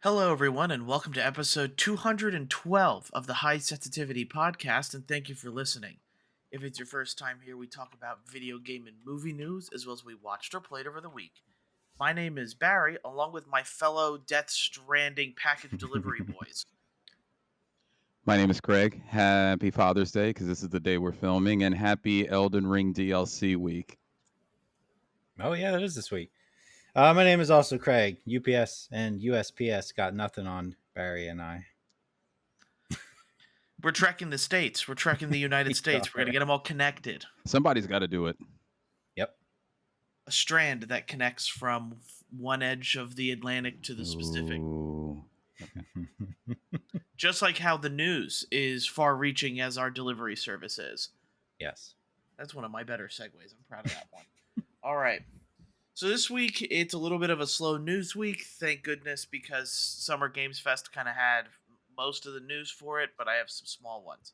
Hello, everyone, and welcome to episode 212 of the High Sensitivity Podcast, and thank you for listening. If it's your first time here, we talk about video game and movie news, as well as we watched or played over the week. My name is Barry, along with my fellow Death Stranding package delivery boys. My name is Craig. Happy Father's Day, because this is the day we're filming, and happy Elden Ring DLC week. Oh, yeah, that is this week. My name is also Craig. UPS and USPS got nothing on Barry and I. We're trekking the states. We're trekking the United States. We're going to get them all connected. Somebody's got to do it. Yep. A strand that connects from one edge of the Atlantic to the Pacific. Ooh. Okay. Just like how the news is far-reaching as our delivery service is. Yes. That's one of my better segues. I'm proud of that one. All right. So this week, it's a little bit of a slow news week. Thank goodness, because Summer Games Fest kind of had most of the news for it, but I have some small ones.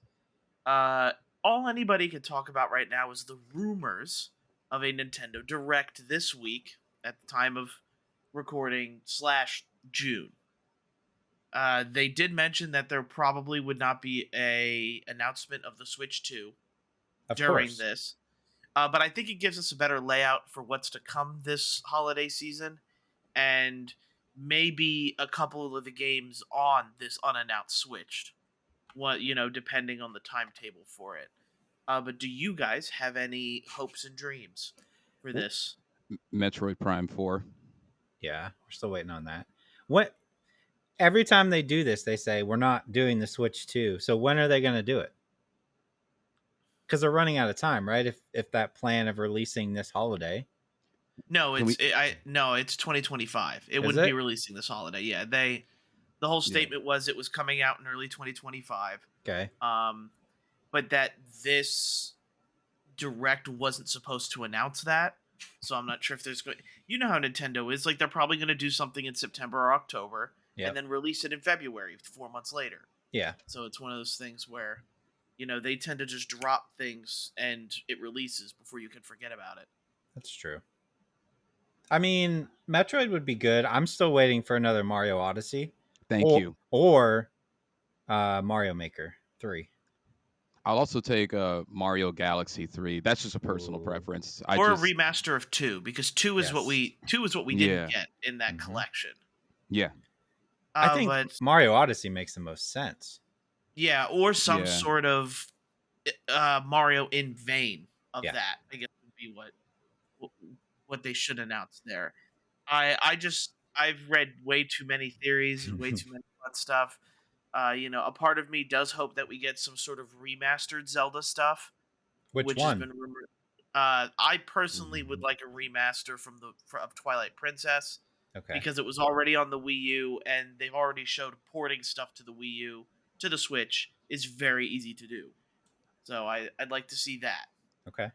All anybody could talk about right now is the rumors of a Nintendo Direct this week at the time of recording / June. They did mention that there probably would not be a announcement of the Switch 2 during this. But I think it gives us a better layout for what's to come this holiday season, and maybe a couple of the games on this unannounced Switch. Depending on the timetable for it. But do you guys have any hopes and dreams for this? Metroid Prime 4. Yeah, we're still waiting on that. What? Every time they do this, they say we're not doing the Switch 2. So when are they going to do it? Because they're running out of time, right? If that plan of releasing this holiday. No, it's 2025. It wouldn't be releasing this holiday. Yeah, the whole statement was it was coming out in early 2025. Okay. But that this Direct wasn't supposed to announce that. So I'm not sure if there's going. You know how Nintendo is. Like, they're probably going to do something in September or October, and then release it in February, 4 months later. Yeah. So it's one of those things where, they tend to just drop things and it releases before you can forget about it. That's true. I mean, Metroid would be good. I'm still waiting for another Mario Odyssey. Thank you. Or Mario Maker 3. I'll also take Mario Galaxy 3. That's just a personal preference. A remaster of 2, because 2 is what we didn't get in that collection. Yeah. I think Mario Odyssey makes the most sense. Yeah, or some sort of Mario in vein of that. I guess would be what they should announce there. I've read way too many theories and way too many fun stuff. A part of me does hope that we get some sort of remastered Zelda stuff. Which one? Has been rumored. I personally would like a remaster of Twilight Princess. Okay. Because it was already on the Wii U, and they've already showed porting stuff to the Wii U to the Switch is very easy to do. So I'd like to see that. Okay.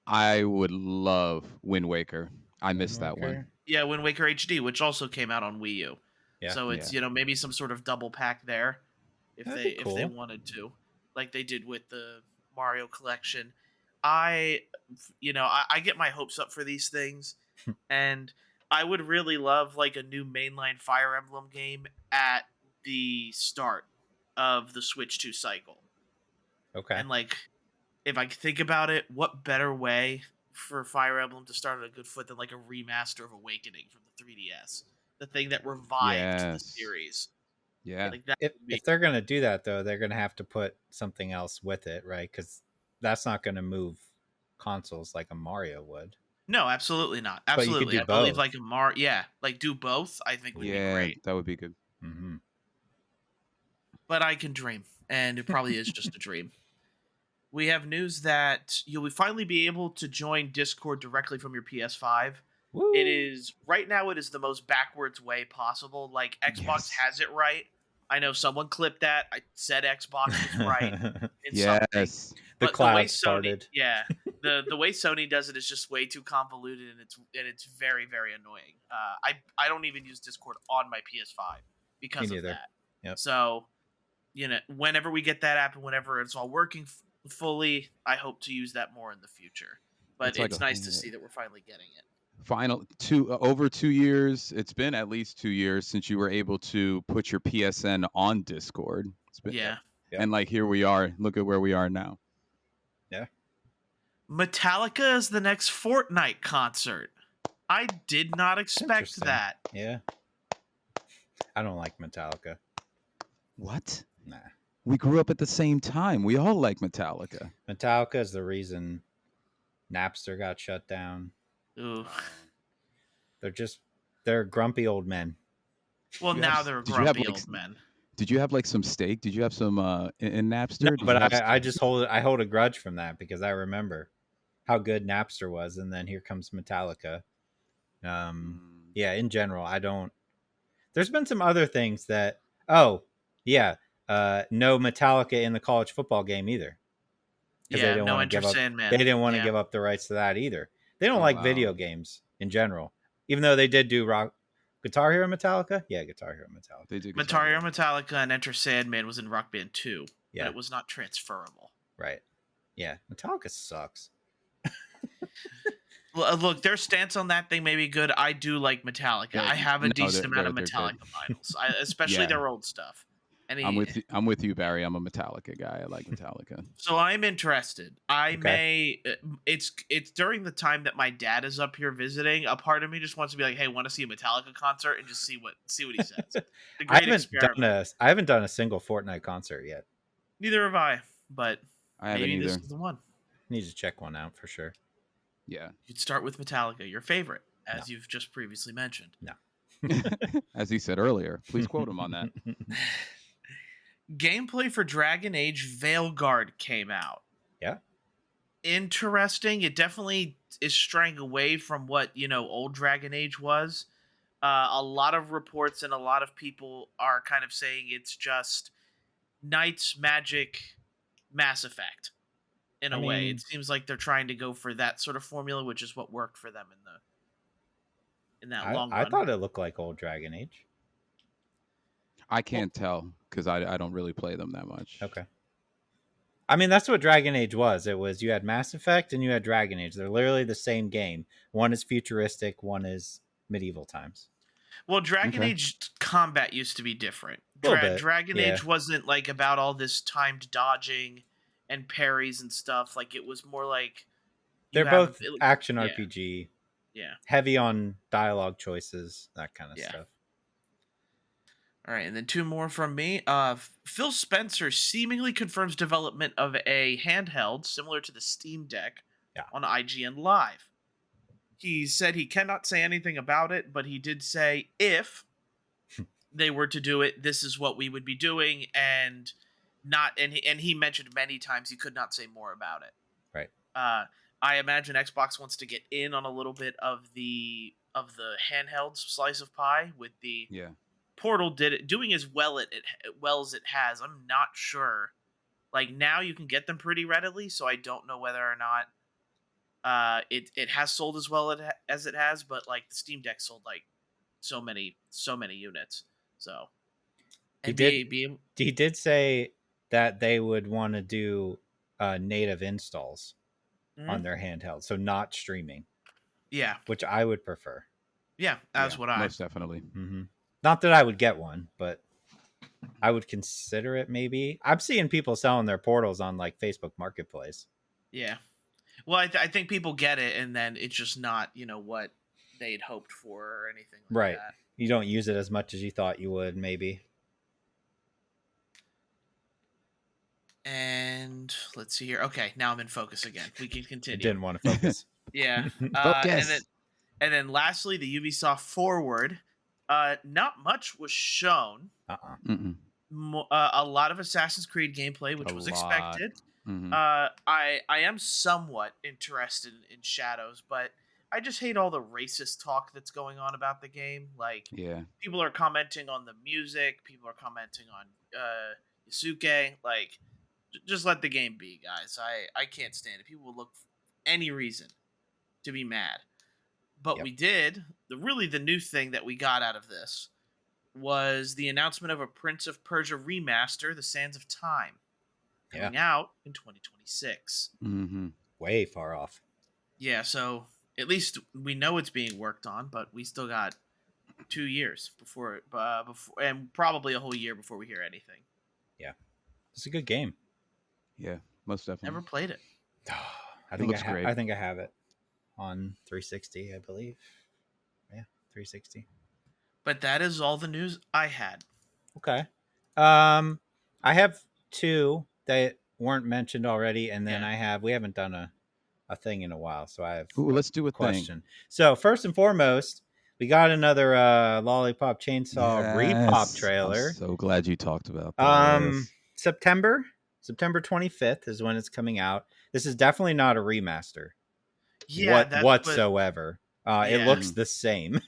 I would love Wind Waker. I missed that one. Yeah, Wind Waker HD, which also came out on Wii U. Yeah. So it's maybe some sort of double pack there, if they wanted to, like they did with the Mario collection. I get my hopes up for these things, and I would really love like a new mainline Fire Emblem game at the start of the Switch 2 cycle. Okay. And like, if I think about it, what better way for Fire Emblem to start on a good foot than like a remaster of Awakening from the 3DS? The thing that revived the series. Yeah. Like if they're going to do that, though, they're going to have to put something else with it, right? Because that's not going to move consoles like a Mario would. No, absolutely not. Absolutely. I believe like a Mario. Yeah, like do both, I think would be great. That would be good. Mm-hmm. But I can dream, and it probably is just a dream. We have news that you'll finally be able to join Discord directly from your PS5. Woo. It is right now. It is the most backwards way possible. Like Xbox has it right. I know someone clipped that. I said Xbox was right. Yes, the cloud started. Yeah, the way Sony does it is just way too convoluted, and it's very, very annoying. I don't even use Discord on my PS5 because of that. Yep. So, whenever we get that app and whenever it's all working fully, I hope to use that more in the future. but It's like it's nice to see that we're finally getting it. over 2 years. It's been at least 2 years since you were able to put your PSN on Discord. It's been, Yeah. Yep. And like here we are. Look at where we are now. Yeah. Metallica is the next Fortnite concert. I did not expect Interesting. that. Yeah. I don't like Metallica. What? Nah. We grew up at the same time. We all like Metallica. Metallica is the reason Napster got shut down. Ooh. They're grumpy old men. Well, now they're grumpy old men. Did you have like some stake? Did you have some in Napster? No, Did but you have I just hold a grudge from that because I remember how good Napster was, and then here comes Metallica. Yeah, in general, I don't. There's been some other things that. Oh, yeah, no Metallica in the college football game either. Yeah, they didn't no want to give up. Sandman. They didn't want to give up the rights to that either. They don't like video games in general, even though they did do Guitar Hero Metallica. Yeah, Guitar Hero Metallica. They did Guitar Hero Metallica and Enter Sandman was in Rock Band 2, yeah, but it was not transferable. Right. Yeah, Metallica sucks. Look, their stance on that thing may be good. I do like Metallica. I have a decent amount of Metallica vinyls, especially their old stuff. I'm with you, Barry. I'm a Metallica guy. I like Metallica. So I'm interested. It's during the time that my dad is up here visiting. A part of me just wants to be like, hey, want to see a Metallica concert and just see what he says. I haven't done a single Fortnite concert yet. Neither have I, but I haven't maybe either. this is the one. Need to check one out for sure. Yeah. You'd start with Metallica, your favorite, as you've just previously mentioned. No. As he said earlier. Please quote him on that. Gameplay for Dragon Age Veilguard came out. Yeah. Interesting. It definitely is straying away from what, old Dragon Age was. A lot of reports and a lot of people are kind of saying it's just Knights, Magic, Mass Effect. In a way, it seems like they're trying to go for that sort of formula, which is what worked for them in that long run. I thought it looked like old Dragon Age. I can't tell because I don't really play them that much. Okay. I mean, that's what Dragon Age was. It was you had Mass Effect and you had Dragon Age. They're literally the same game. One is futuristic, one is medieval times. Well, Dragon Age combat used to be different. Dragon Age wasn't like about all this timed dodging and parries and stuff. Like it was more like they're both action RPG. Yeah. Heavy on dialogue choices, that kind of stuff. All right, and then two more from me. Phil Spencer seemingly confirms development of a handheld similar to the Steam Deck on IGN Live. He said he cannot say anything about it, but he did say if they were to do it, this is what we would be doing, and he mentioned many times he could not say more about it. Right. I imagine Xbox wants to get in on a little bit of the handheld slice of pie with the Portal doing as well as it has. I'm not sure. Like now you can get them pretty readily, so I don't know whether or not it has sold as well as it has, but like the Steam Deck sold like so many units. So he did say that they would want to do native installs on their handheld, so not streaming. Yeah, which I would prefer. Yeah, that's what I most definitely. Mm-hmm. Not that I would get one, but I would consider it. Maybe I'm seeing people selling their Portals on like Facebook Marketplace. Yeah, well, I think people get it, and then it's just not what they'd hoped for or anything like that. You don't use it as much as you thought you would, maybe. And let's see here. Okay, now I'm in focus again. We can continue. I didn't want to focus. Yeah. And then lastly, the Ubisoft Forward. Not much was shown. A lot of Assassin's Creed gameplay, which was expected. Mm-hmm. I am somewhat interested in Shadows, but I just hate all the racist talk that's going on about the game. Like, people are commenting on the music. People are commenting on Yusuke. Like, just let the game be, guys. I can't stand it. People will look for any reason to be mad. But we did. The new thing that we got out of this was the announcement of a Prince of Persia remaster, The Sands of Time, coming out in 2026. Mm-hmm. Way far off. Yeah, so at least we know it's being worked on, but we still got 2 years before, and probably a whole year before we hear anything. Yeah, it's a good game. Yeah, most definitely. Never played it. I It think looks great. I think I have it on 360, I believe. Yeah, 360. But that is all the news I had. Okay. I have two that weren't mentioned already, and then Yeah. we haven't done a thing in a while, so I have Ooh, let's do a question. thing. So first and foremost, we got another Lollipop Chainsaw repop Yes, I'm trailer. so glad you talked about this. September 25th is when it's coming out. This is definitely not a remaster Yeah, that's what. whatsoever. It Yeah. looks the same.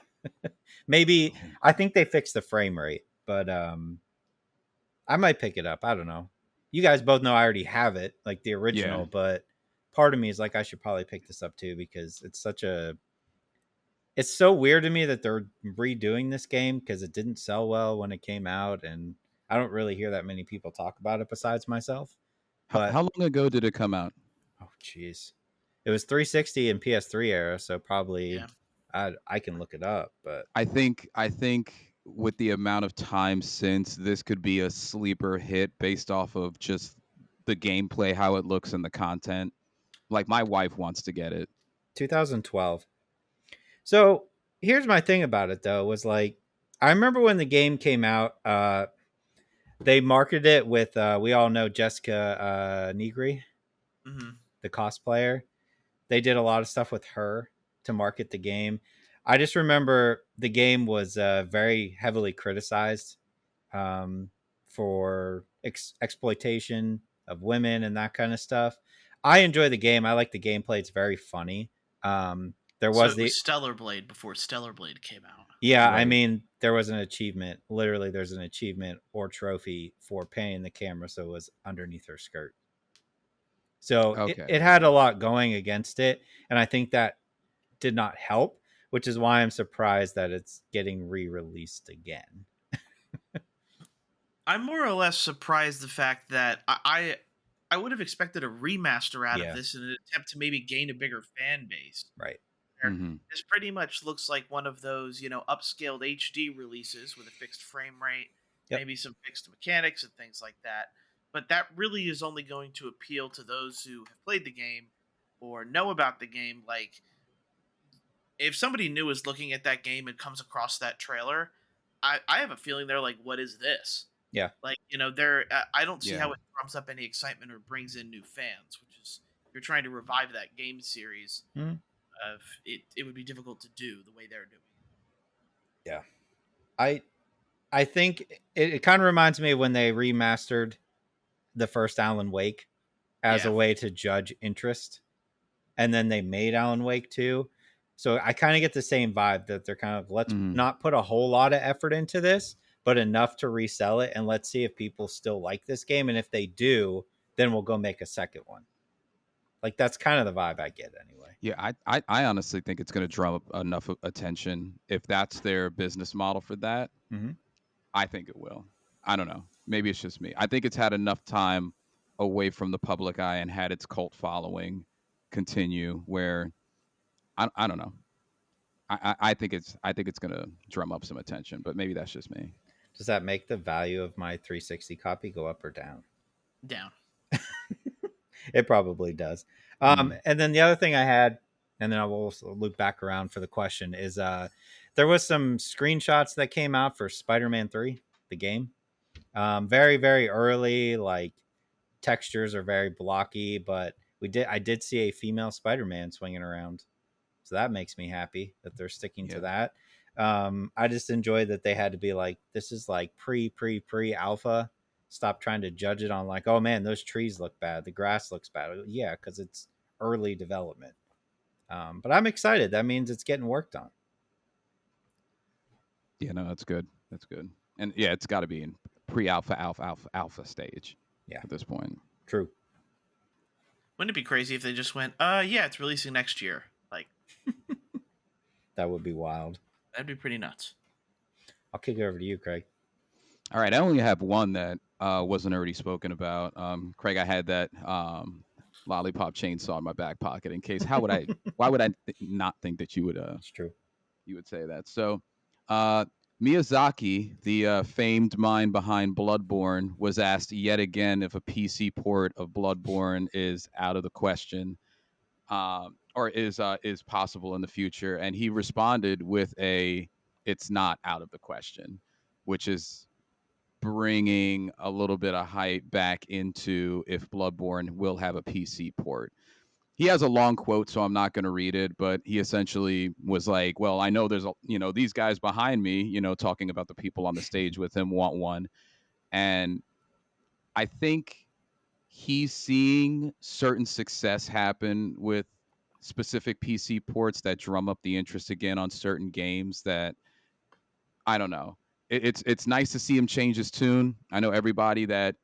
Maybe I think they fixed the frame rate, but I might pick it up. I don't know. You guys both know I already have it, like the original, Yeah. but part of me is like I should probably pick this up too because it's so weird to me that they're redoing this game because it didn't sell well when it came out, and I don't really hear that many people talk about it besides myself. But How long ago did it come out? oh jeez, it was 360 and PS3 era, so probably Yeah. I can look it up. But I think with the amount of time since, this could be a sleeper hit based off of just the gameplay, how it looks, and the content. Like my wife wants to get it. 2012. So here's my thing about it though, was like I remember when the game came out, they marketed it with we all know Jessica Negri, Mm-hmm. the cosplayer. They did a lot of stuff with her to market the game. I just remember the game was very heavily criticized um, for exploitation of women and that kind of stuff. I enjoy the game. I like the gameplay. It's very funny. There So was it was Stellar Blade before Stellar Blade came out. yeah, I Right. mean, there was an achievement. Literally, there's an achievement or trophy for panning the camera so it was underneath her skirt. So Okay. it had a lot going against it. And I think that did not help, which is why I'm surprised that it's getting re released again. I'm more or less surprised the fact that I would have expected a remaster out Yeah. of this in an attempt to maybe gain a bigger fan base. Right. Mhm. This pretty much looks like one of those, upscaled HD releases with a fixed frame rate, Yep. maybe some fixed mechanics and things like that. But that really is only going to appeal to those who have played the game or know about the game. Like, if somebody new is looking at that game and comes across that trailer, I have a feeling they're like, "What is this?" Yeah. Like, I don't see how Yeah. it drums up any excitement or brings in new fans, which is if you're trying to revive that game series. Mhm. It would be difficult to do the way they're doing it. Yeah. I think it kind of reminds me of when they remastered the first Alan Wake as Yeah. a way to judge interest. And then they made Alan Wake 2. So I kind of get the same vibe that they're kind of let's not put a whole lot of effort into this, but enough to resell it. And let's see if people still like this game. And if they do, then we'll go make a second one. Like that's kind of the vibe I get anyway. Yeah, I honestly think it's going to drum up enough attention. If that's their business model for that, Mhm. I think it will. I don't know. Maybe it's just me. I think it's had enough time away from the public eye and had its cult following continue where I don't know. I think it's going to drum up some attention, but maybe that's just me. Does that make the value of my 360 copy go up or down? Down. It probably does. Mm. And then the other thing I had, and then I will also loop back around for the question, is there was some screenshots that came out for Spider-Man 3, the game. Very, very early, like textures are very blocky, but I did see a female Spider-Man swinging around. So that makes me happy that they're sticking to that. I just enjoyed that they had to be like, this is like pre alpha. Stop trying to judge it on like, oh man, those trees look bad. The grass looks bad. Yeah, because it's early development. But I'm excited. That means it's getting worked on. Yeah, no, that's good. That's good. And yeah, it's got to be in pre-alpha, alpha stage. Yeah. At this point. True. Wouldn't it be crazy if they just went, yeah, it's releasing next year? Like, that would be wild. That'd be pretty nuts. I'll kick it over to you, Craig. All right, I only have one that wasn't already spoken about. Craig, I had that Lollipop Chainsaw in my back pocket in case. Why would I not think that you would It's true. you would say that? So, uh, Miyazaki, the famed mind behind Bloodborne, was asked yet again if a PC port of Bloodborne is out of the question, or is possible in the future, and he responded with "It's not out of the question," which is bringing a little bit of hype back into if Bloodborne will have a PC port. He has a long quote, so I'm not going to read it, but he essentially was like, well, I know there's these guys behind me, talking about the people on the stage with him want one. And I think he's seeing certain success happen with specific PC ports that drum up the interest again on certain games that I don't know. It's nice to see him change his tune. I know everybody that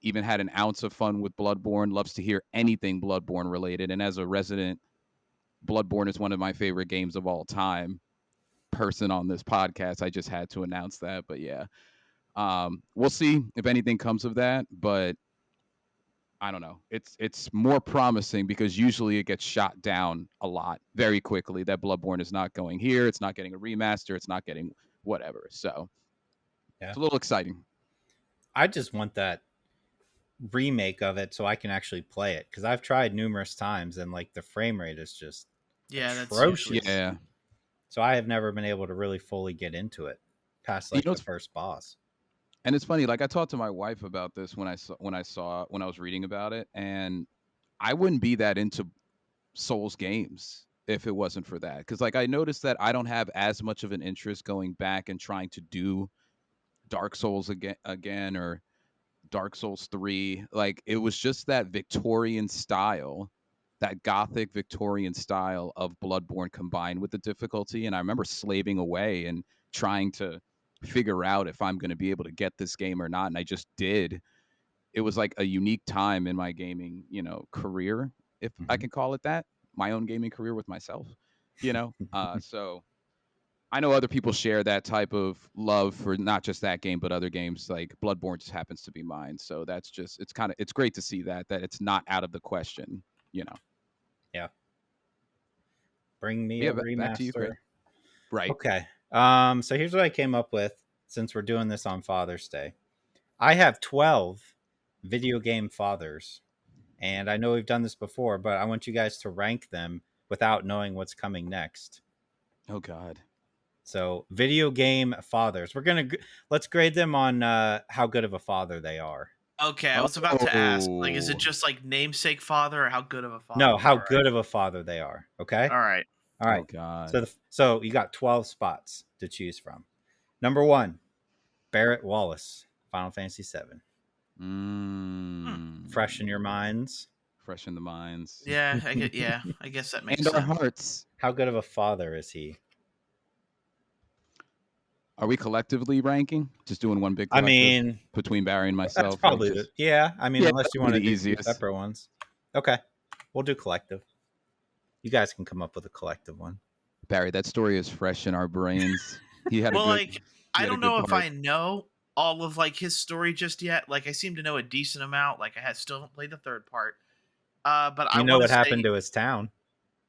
even had an ounce of fun with Bloodborne loves to hear anything Bloodborne related. And as a resident, Bloodborne is one of my favorite games of all time. Person on this podcast, I just had to announce that. But yeah, we'll see if anything comes of that. But I don't know. It's more promising because usually it gets shot down a lot very quickly. That Bloodborne is not going here. It's not getting a remaster. It's not getting whatever. So Yeah. it's a little exciting. I just want that remake of it so I can actually play it, because I've tried numerous times and like the frame rate is just That's atrocious. usually- Yeah. So I have never been able to really fully get into it past like the first boss. And it's funny, like I talked to my wife about this when I was reading about it, and I wouldn't be that into Souls games if it wasn't for that. Because like I noticed that I don't have as much of an interest going back and trying to do Dark Souls again or Dark Souls 3. Like it was just that Victorian style, that gothic Victorian style of Bloodborne combined with the difficulty. And I remember slaving away and trying to figure out if I'm going to be able to get this game or not. And I just did. It was like a unique time in my gaming, career, if I can call it that, my own gaming career with myself, so I know other people share that type of love for not just that game, but other games. Like Bloodborne just happens to be mine. So that's just, it's great to see that it's not out of the question, Yeah. Bring me Yeah, a back to you, Craig. remaster. Right. Okay. So here's what I came up with since we're doing this on Father's Day. I have 12 video game fathers, and I know we've done this before, but I want you guys to rank them without knowing what's coming next. Oh God. So video game fathers, let's grade them on how good of a father they are. Okay, I was about to ask, like, is it Oh. just like namesake father, or how good of a father? No, how they are? good of a father they are. Okay. All right. All right. Oh God. So you got 12 spots to choose from. Number 1, Barrett Wallace, Final Fantasy VII. Fresh in your minds. Fresh in the minds. Yeah, I guess that makes And our sense. hearts. How good of a father is he? Are we collectively ranking? Just doing one big I collective mean, between Barry and myself? that's probably like yeah. I mean, Yeah, unless you that'd want to be do the two easiest. separate ones. Okay, we'll do collective. You guys can come up with a collective one. Barry, that story is fresh in our brains. He had Well, a good. like, he I had a don't good know if part. I know all of like his story just yet. Like, I seem to know a decent amount. Like, I still haven't played the third part. But You I know want what to happened say, to his town?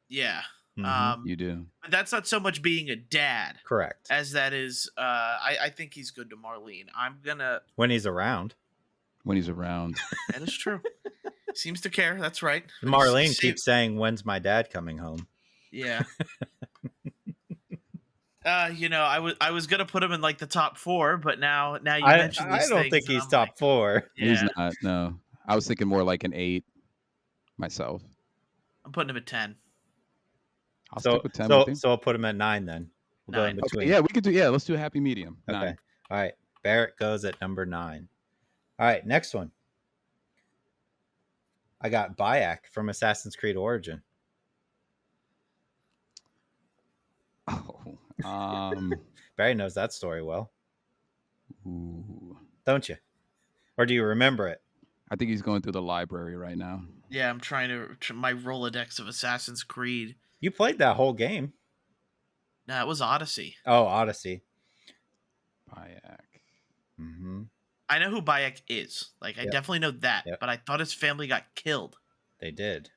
yeah. Mhm. You do. But that's not so much being a dad Correct. as that is. I think he's good to Marlene. I'm gonna. When he's around, When he's around. That is true. Seems to care. That's right. Marlene keeps saying, "When's my dad coming home?" Yeah. I was gonna put him in like the top 4, but now you mentioned these I don't things, think and he's I'm top like, 4. He's yeah, not. No. I was thinking more like an 8 myself. I'm putting him at 10. I'll So stick with 10 with you. so I'll put him at 9 then. We'll go in 9. between. Okay, yeah, we could do. Yeah, let's do a happy medium. Okay. 9. All right. Barrett goes at number 9. All right. Next one. I got Bayek from Assassin's Creed Origin. Oh. Barry knows that story well, Ooh. don't you? Or do you remember it? I think he's going through the library right now. Yeah, I'm trying to my Rolodex of Assassin's Creed. You played that whole game. No, it was Odyssey. Oh, Odyssey. Bayek. Mm-hmm. I know who Bayek is. Like, I Yep. definitely know that, Yep. but I thought his family got killed. They did.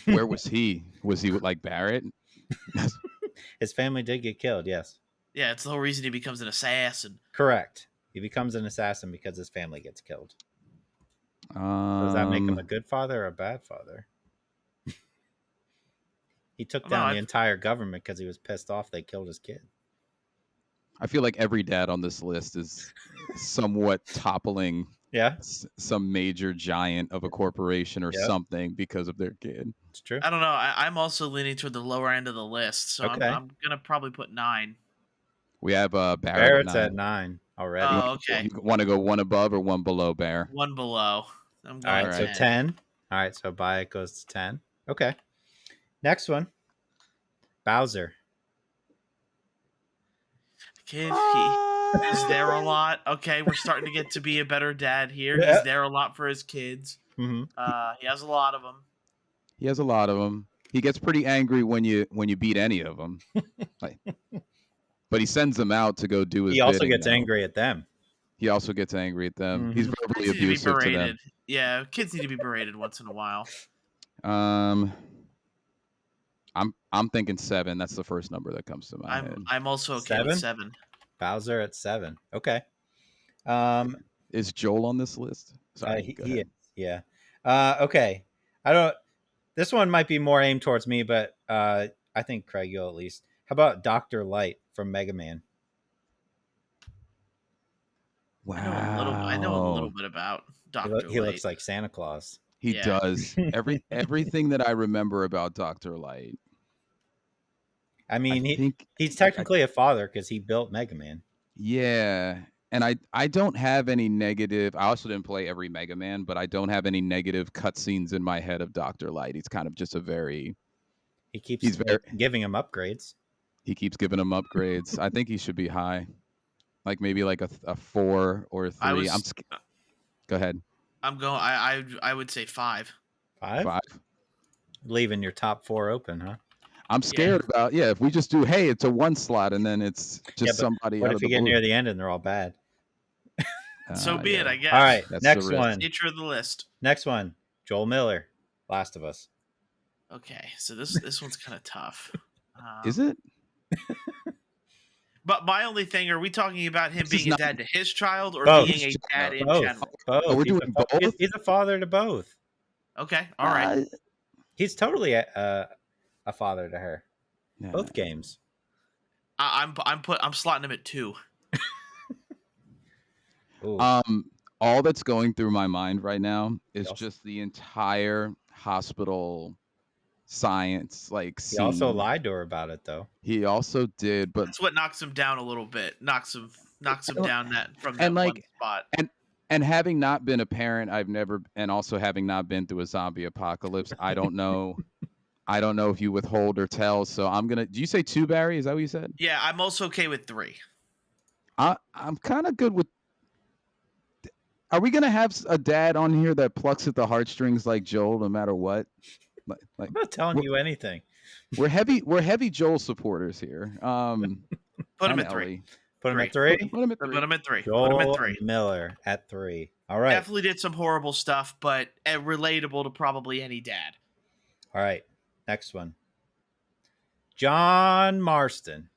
Where was he? Was he with like Barrett? His family did get killed. Yes, Yeah, it's the whole reason he becomes an assassin. correct. He becomes an assassin because his family gets killed. So does that make him a good father or a bad father? He took down the entire government because he was pissed off they killed his kid. I feel like every dad on this list is somewhat toppling some major giant of a corporation or something because of their kid. It's true. I don't know. I'm also leaning toward the lower end of the list, so I'm gonna probably put 9. We have Barrett's at 9 already. Oh, okay. You want to go one above or one below Bear? One below. I'm going all right, 10. So 10. All right, so Bayek goes to 10. Okay. Next one. Bowser. Kid, he's there a lot. Okay, we're starting to get to be a better dad here. He's there a lot for his kids. Mm-hmm. He has a lot of them. He has a lot of them. He gets pretty angry when you beat any of them. But he sends them out to go do his bidding. He also gets angry at them. He also gets angry at them. Mm-hmm. He's verbally abusive to them. Yeah, kids need to be berated once in a while. I'm thinking 7. That's the first number that comes to my head. I'm also okay with 7. Bowser at 7. Okay. Is Joel on this list? Sorry, he is. Yeah. Okay. This one might be more aimed towards me, but I think Craig, you'll at least. How about Dr. Light from Mega Man? Wow. I know a little bit about Dr. Light. He looks like Santa Claus. He does. Everything that I remember about Dr. Light. I mean, he's technically a father because he built Mega Man. Yeah. And I don't have any negative. I also didn't play every Mega Man, but I don't have any negative cutscenes in my head of Dr. Light. He's kind of just a very. He keeps giving him upgrades. He keeps giving him upgrades. I think he should be high, like maybe like a 4 or a 3. Go ahead. I'm going. I would say 5. 5. Leaving your top 4 open, huh? I'm scared about if we just do it's a 1 slot and then it's just somebody. What if you get near the end and they're all bad? So be it, I guess. All right, next one. Nature of the list. Next one, Joel Miller, Last of Us. Okay, so this one's kind of tough. Is it? But my only thing, are we talking about him being a dad to his child or being a dad in general? Both. Oh, we're doing both? He's a father to both. Okay, all right. He's totally a father to her. Yeah. Both games. I'm slotting him at 2. All that's going through my mind right now is just the entire hospital science scene. He also lied to her about it though. He also did, but that's what knocks him down a little bit. Knocks him down from that one spot. And having not been a parent, and also having not been through a zombie apocalypse, I don't know. I don't know if you withhold or tell. So I'm gonna. Do you say 2, Barry? Is that what you said? Yeah, I'm also okay with 3. I'm kind of good with. Are we gonna have a dad on here that plucks at the heartstrings like Joel, no matter what? I'm not telling you anything. We're heavy Joel supporters here. Put him at 3. Put him at 3. Put him at 3. Joel Put him at 3. Miller at 3. All right. Definitely did some horrible stuff, but relatable to probably any dad. All right. Next one. John Marston.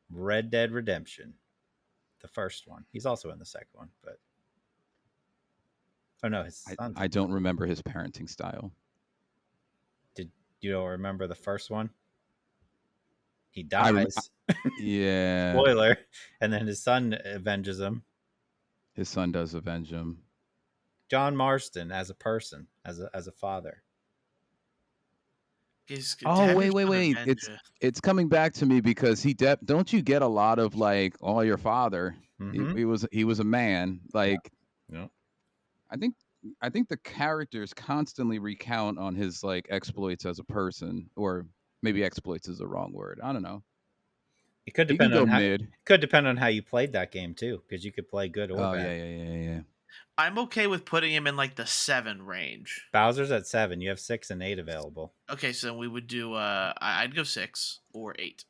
Red Dead Redemption. The first one. He's also in the second one, but his son. I don't remember his parenting style. You don't remember the first one? He dies. Yeah. Spoiler. And then his son avenges him. His son does avenge him. John Marston as a person, as a father. Wait. It's coming back to me because don't you get a lot of your father? Mm-hmm. He was a man. Yeah. I think the characters constantly recount on his exploits as a person, or maybe exploits is the wrong word. I don't know. It could depend on how you played that game too, because you could play good or bad. Yeah. I'm okay with putting him in the 7 range. Bowser's at 7. You have 6 and 8 available. Okay, so we would do. I'd go 6 or 8.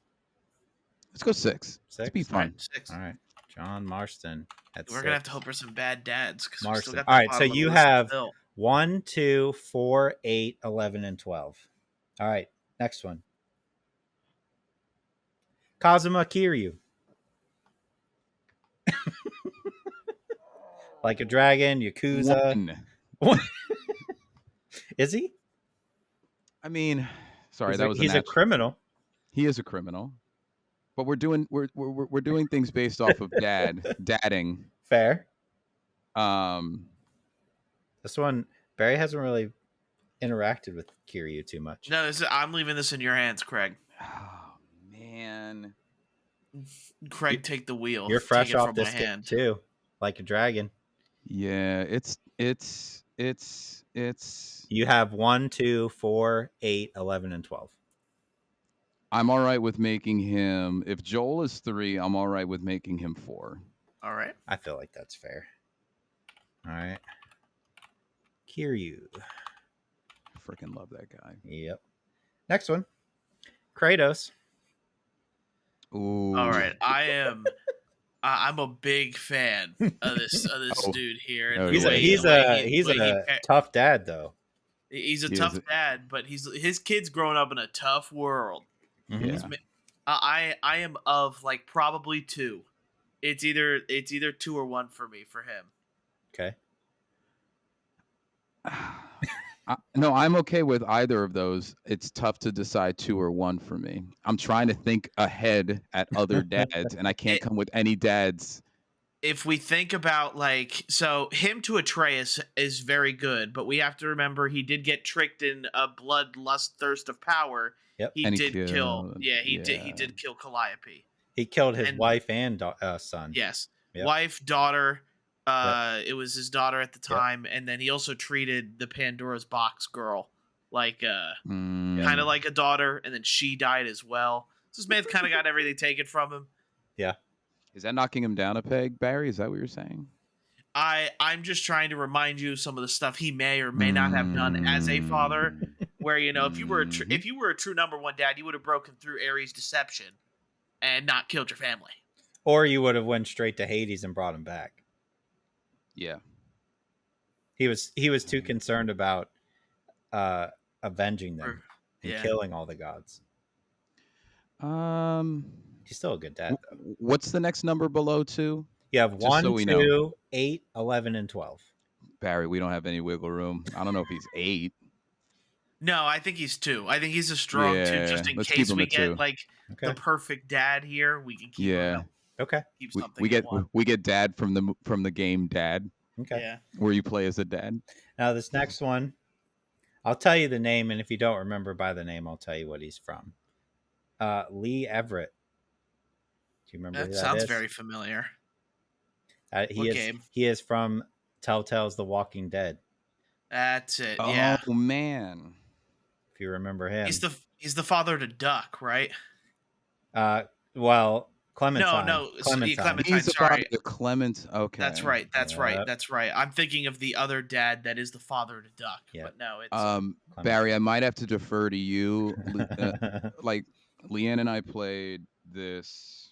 Let's go 6. 6. Let's be fun. 6. All right. John Marston at 6. We're gonna have to hope for some bad dads. Marston. All right, so you have 1, 2, 4, 8, 11, and 12. All right, next one. Kazuma Kiryu. Like a Dragon, Yakuza. One. Is he? I mean, sorry, that was he's a criminal. He is a criminal, but we're doing things based off of dadding. Fair. This one, Barry hasn't really interacted with Kiryu too much. No, I'm leaving this in your hands, Craig. Oh man, Craig, take the wheel. You're fresh take it off from this my hand too, like a dragon. Yeah, it's. You have 1, 2, 4, 8, 11, and 12. I'm all right with making him. If Joel is 3, I'm all right with making him 4. All right. I feel like that's fair. All right. Kiryu. I freaking love that guy. Yep. Next one. Kratos. Ooh. All right. I'm a big fan of this dude here. Oh, He's yeah. a tough dad though. He's a tough dad, but his kid's growing up in a tough world. Mm-hmm. Yeah. I am of like probably 2. It's either 2 or 1 for me for him. Okay. No, I'm okay with either of those. It's tough to decide 2 or 1 for me. I'm trying to think ahead at other dads, and I can't come with any dads. If we think about so him to Atreus is very good, but we have to remember he did get tricked in a blood lust thirst of power. Yep. He did kill Calliope. He killed his wife and son. Yes. Yep. Wife, daughter. It was his daughter at the time, and then he also treated the Pandora's Box girl like kind of like a daughter, and then she died as well. So this man's kind of got everything taken from him. Yeah. Is that knocking him down a peg, Barry? Is that what you're saying? I'm just trying to remind you of some of the stuff he may or may not have done as a father. Where if you were a true number 1 dad, you would have broken through Ares' deception and not killed your family. Or you would have went straight to Hades and brought him back. Yeah. He was too concerned about avenging them and killing all the gods. He's still a good dad though. What's the next number below 2? You have 1, 2, 8, 11, and 12. Barry, we don't have any wiggle room. I don't know if he's 8. No, I think he's 2. I think he's a strong 2, just in case we get the perfect dad here. We can keep him. Okay. Keep something we get dad from the game Dad. Okay. Yeah. Where you play as a dad. Now this next one, I'll tell you the name, and if you don't remember by the name, I'll tell you what he's from. Lee Everett. Do you remember who that sounds is? very familiar. He is from Telltale's The Walking Dead. That's it. Oh, yeah. Oh man. If you remember him. He's the father to Duck, right? Well, Clementine. No, Clementine. He's sorry. the Clement. Okay. That's right. I'm thinking of the other dad that is the father to Duck. Yeah. But no, it's Barry, I might have to defer to you. Like Leanne and I played this.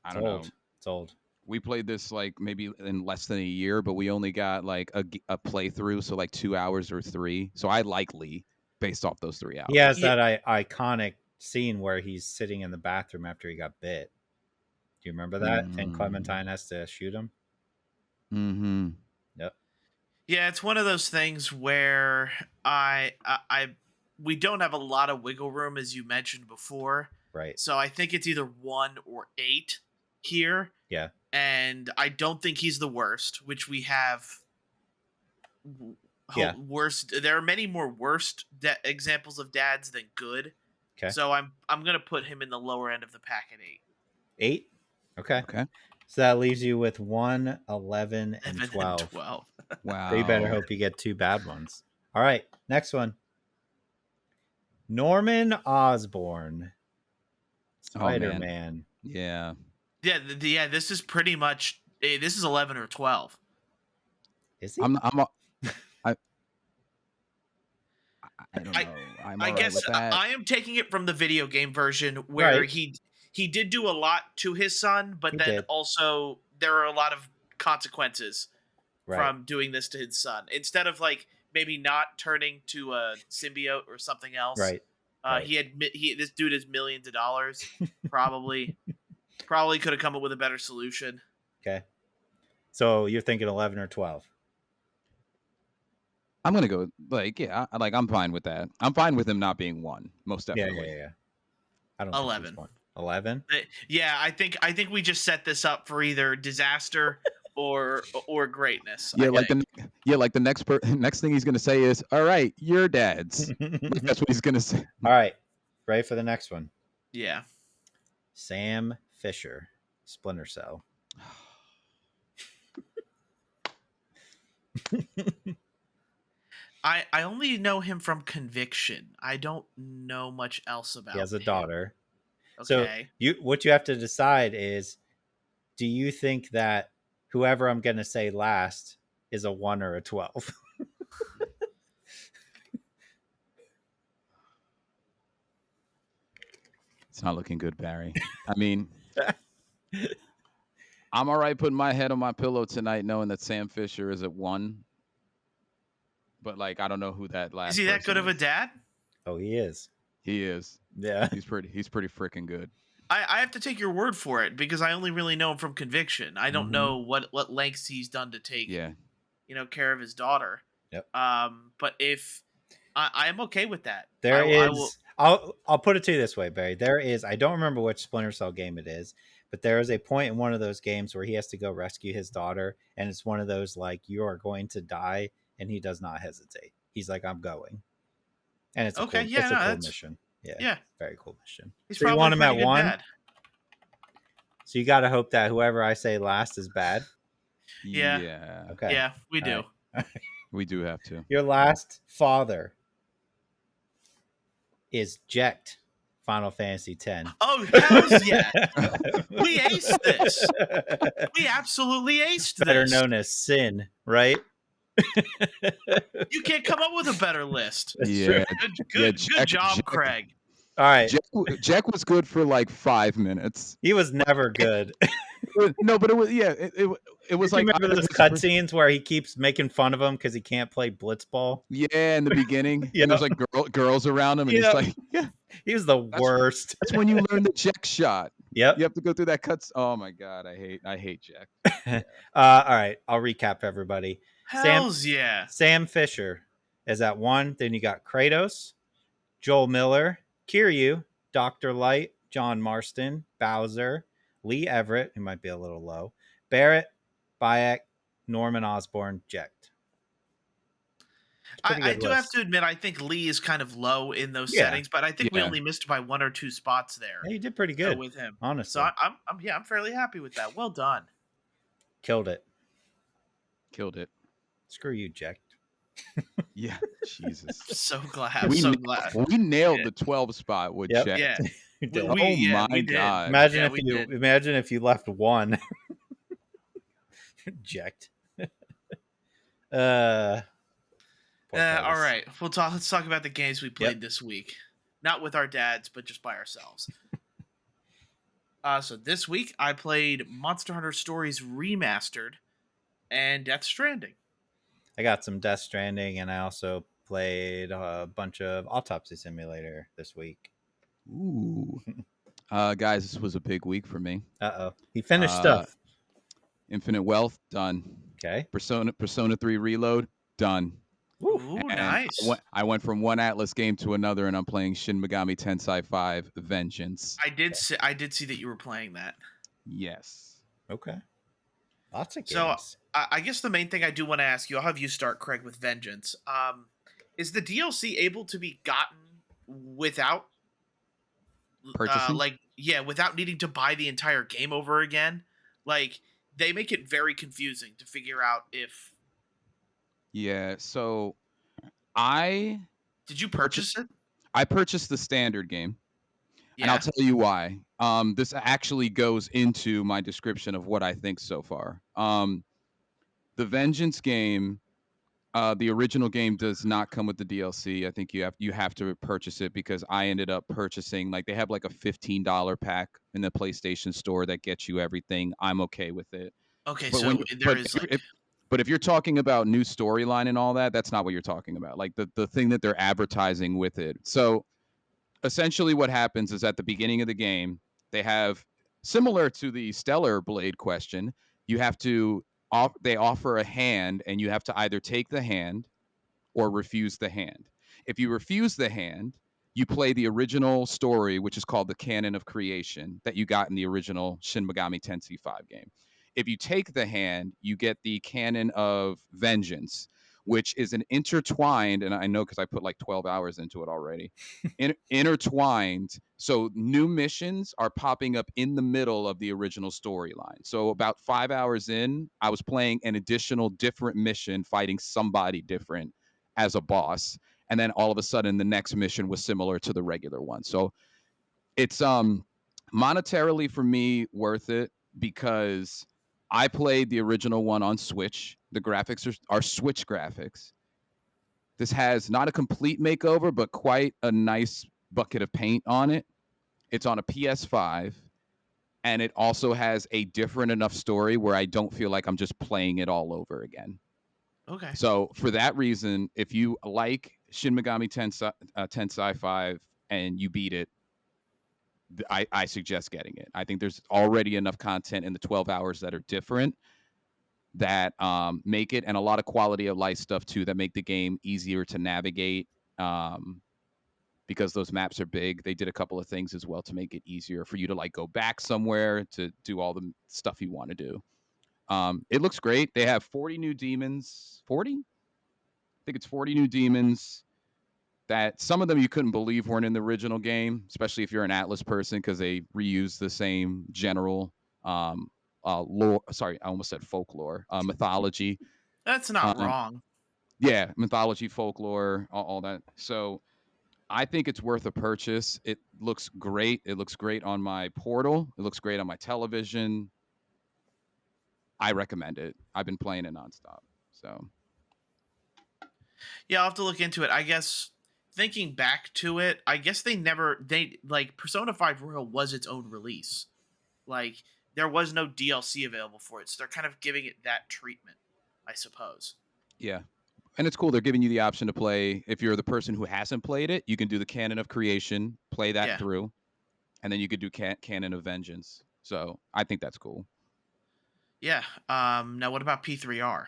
I don't know. It's old. We played this like maybe in less than a year, but we only got like a playthrough, so like 2 hours or 3. So I like Lee based off those 3 hours. He has that iconic scene where he's sitting in the bathroom after he got bit. Do you remember that? And Clementine has to shoot him. Mm-hmm. Yep. Yeah, it's one of those things where we don't have a lot of wiggle room, as you mentioned before. Right. So I think it's either 1 or 8 here. Yeah. And I don't think he's the worst, which we have worst. There are many more worst examples of dads than good. Okay. So I'm going to put him in the lower end of the pack at 8. 8? Okay. So that leaves you with 1, 11, and 12. Wow. So you better hope you get 2 bad ones. All right. Next one. Norman Osborn. Spider-Man. Yeah. Yeah, this is pretty much. This is 11 or 12. Is he? I don't know. I guess I am taking it from the video game version where he did do a lot to his son, but then also there are a lot of consequences Right. from doing this to his son. Instead of like maybe not turning to a symbiote or something else. Right. Right. This dude has millions of dollars. Probably could have come up with a better solution. Okay. So you're thinking 11 or 12? I'm gonna go I'm fine with that. I'm fine with him not being 1, most definitely. Yeah. I don't 11. think he's 1. 11? Yeah, I think we just set this up for either disaster or greatness. Yeah, like the next thing he's gonna say is, "All right, your dad's." That's what he's gonna say. All right. Ready for the next one? Yeah. Sam Fisher, Splinter Cell. I only know him from Conviction. I don't know much else about him. He has a daughter. Okay. So what you have to decide is, do you think that whoever I'm going to say last is a 1 or a 12? It's not looking good, Barry. I mean, I'm all right putting my head on my pillow tonight knowing that Sam Fisher is at 1. But like, I don't know who that last. Is he that good of a dad? Oh, he is. He is. Yeah. He's pretty freaking good. I have to take your word for it because I only really know him from Conviction. I don't know what lengths he's done to take care of his daughter. Yep. But if I am okay with that. I'll put it to you this way, Barry. I don't remember which Splinter Cell game it is, but there is a point in one of those games where he has to go rescue his daughter, and it's one of those like, you are going to die, and he does not hesitate. He's like, I'm going. And it's a cool mission. Yeah. Very cool mission. So you want him at 1? Dad. So you got to hope that whoever I say last is bad. Yeah. Okay. Yeah, we do. Right. We do have to. Your last father is Jekt, Final Fantasy X. Oh, hell yeah. We aced this. We absolutely aced this. Better known as Sin, right? You can't come up with a better list. Yeah. Good job, Craig. All right. Jack was good for like 5 minutes. He was never good. No, but it was it was like, remember those cutscenes where he keeps making fun of him because he can't play blitzball? Yeah, in the beginning. And there's like girls around him, and he's like, yeah. He was the worst. That's when you learn the Jack shot. Yep. You have to go through that cuts. Oh my god, I hate Jack. Yeah. All right, I'll recap everybody. Hells yeah. Sam Fisher is at 1. Then you got Kratos, Joel Miller, Kiryu, Dr. Light, John Marston, Bowser, Lee Everett, who might be a little low, Barrett, Bayek, Norman Osborn, Jekt. I do have to admit, I think Lee is kind of low in those settings, but I think we only missed by 1 or 2 spots there. Yeah, you did pretty good with him, honestly. So I'm fairly happy with that. Well done. Killed it. Screw you, Jekt. Yeah, Jesus. So glad. We nailed the 12 spot with Jekt. Yeah. My god. Imagine if you left 1. Jekt. All right. Let's talk about the games we played this week. Not with our dads, but just by ourselves. So this week I played Monster Hunter Stories Remastered and Death Stranding. I got some Death Stranding, and I also played a bunch of Autopsy Simulator this week. Ooh. Guys, this was a big week for me. He finished stuff. Infinite Wealth, done. Okay. Persona 3 Reload, done. Ooh, nice. I went from one Atlas game to another, and I'm playing Shin Megami Tensei 5 Vengeance. I did see that you were playing that. Yes. Okay. Lots of games. So I guess the main thing I do want to ask you, I'll have you start, Craig, with Vengeance. Is the DLC able to be gotten without purchasing? Without needing to buy the entire game over again? Like, they make it very confusing to figure out if... Yeah, so Did you purchase it? I purchased the standard game. Yeah. And I'll tell you why. This actually goes into my description of what I think so far. The Vengeance game, the original game does not come with the DLC. I think you have to purchase it because I ended up purchasing, like, they have like a $15 pack in the PlayStation Store that gets you everything. I'm okay with it. Okay, But if you're talking about new storyline and all that, that's not what you're talking about. Like the thing that they're advertising with it. So essentially what happens is at the beginning of the game, they have, similar to the Stellar Blade question, you have to they offer a hand and you have to either take the hand or refuse the hand. If you refuse the hand, you play the original story, which is called the Canon of Creation, that you got in the original Shin Megami Tensei 5 game. If you take the hand, you get the Canon of Vengeance, which is an intertwined, and I know because I put like 12 hours into it already, intertwined. So new missions are popping up in the middle of the original storyline. So about 5 hours in, I was playing an additional different mission, fighting somebody different as a boss, and then all of a sudden the next mission was similar to the regular one. So it's monetarily for me worth it because I played the original one on Switch. The graphics are Switch graphics. This has not a complete makeover, but quite a nice bucket of paint on it. It's on a PS5, and it also has a different enough story where I don't feel like I'm just playing it all over again. Okay. So for that reason, if you like Shin Megami Tensei 5 and you beat it, I suggest getting it. I think there's already enough content in the 12 hours that are different that make it, and a lot of quality of life stuff too that make the game easier to navigate because those maps are big. They did a couple of things as well to make it easier for you to like go back somewhere to do all the stuff you want to do. It looks great. They have 40 new demons. 40? I think it's 40 new demons that some of them you couldn't believe weren't in the original game, especially if you're an Atlas person because they reuse the same general lore. Sorry, I almost said folklore, mythology. That's not wrong. Yeah, mythology, folklore, all that. So I think it's worth a purchase. It looks great. It looks great on my portal. It looks great on my television. I recommend it. I've been playing it nonstop. So Yeah, I'll have to look into it. I guess thinking back to it, I guess they like Persona 5 Royal was its own release. Like there was no DLC available for it, so they're kind of giving it that treatment, I suppose. yeah. And it's cool. They're giving you the option to play. If you're the person who hasn't played it, you can do the Canon of Creation, play that through, and then you could do Canon of Vengeance. So I think that's cool. Yeah. Now what about P3R?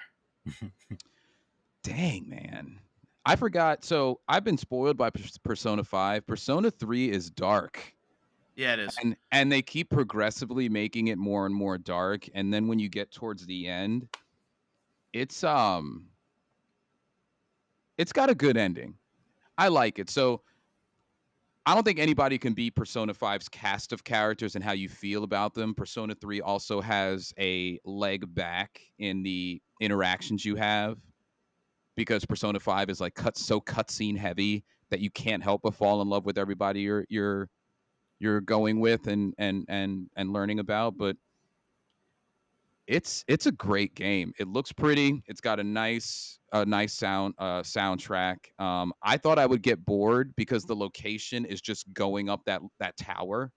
Dang, man. I forgot. So I've been spoiled by Persona 5. Persona 3 is dark. Yeah, it is. And they keep progressively making it more and more dark. And then when you get towards the end, it's got a good ending. I like it. So I don't think anybody can beat Persona 5's cast of characters and how you feel about them. Persona 3 also has a leg back in the interactions you have because Persona 5 is like so cutscene heavy that you can't help but fall in love with everybody you're going with and learning about. But it's a great game. It looks pretty. It's got a nice soundtrack. I thought I would get bored because the location is just going up that tower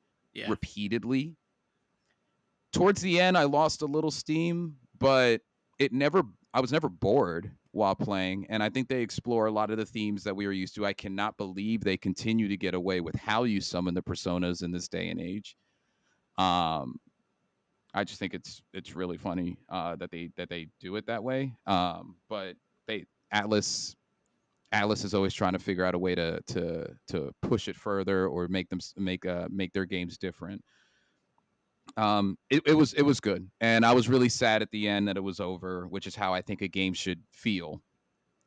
repeatedly. Towards the end, I lost a little steam, but I was never bored while playing, and I think they explore a lot of the themes that we were used to. I cannot believe they continue to get away with how you summon the personas in this day and age. I just think it's really funny that they do it that way. But Atlas is always trying to figure out a way to push it further or make their games different. It was good, and I was really sad at the end that it was over, which is how I think a game should feel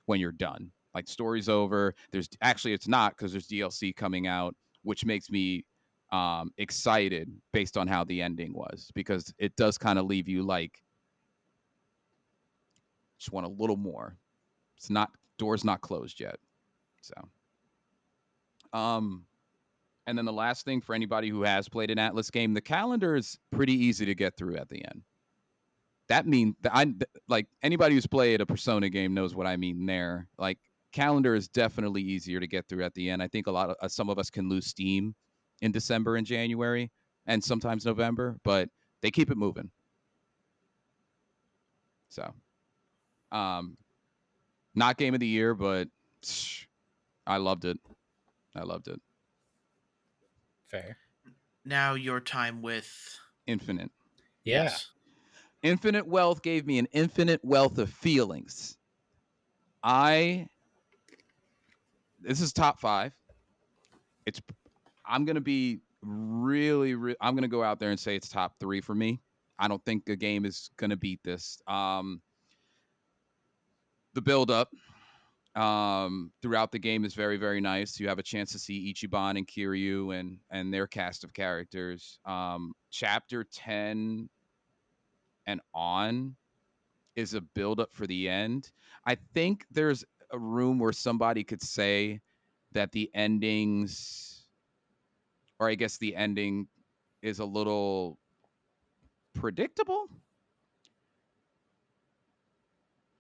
when you're done. Like story's over. It's not because there's DLC coming out, which makes me excited based on how the ending was because it does kind of leave you like just want a little more. Door's not closed yet. So and then the last thing for anybody who has played an Atlas game, the calendar is pretty easy to get through at the end. That means like anybody who's played a Persona game knows what I mean there. Like calendar is definitely easier to get through at the end. I think some of us can lose steam in December and January and sometimes November, but they keep it moving. So Not game of the year, but I loved it. I loved it. Fair. Now your time with Infinite. Yeah. yes. Infinite Wealth gave me an infinite wealth of feelings. This is top 5. I'm gonna be I'm gonna go out there and say it's top 3 for me. I don't think the game is gonna beat this. The build up throughout the game is very, very nice. You have a chance to see Ichiban and Kiryu and their cast of characters. Chapter 10 and on is a build up for the end. I think there's a room where somebody could say that the endings, or I guess the ending is a little predictable.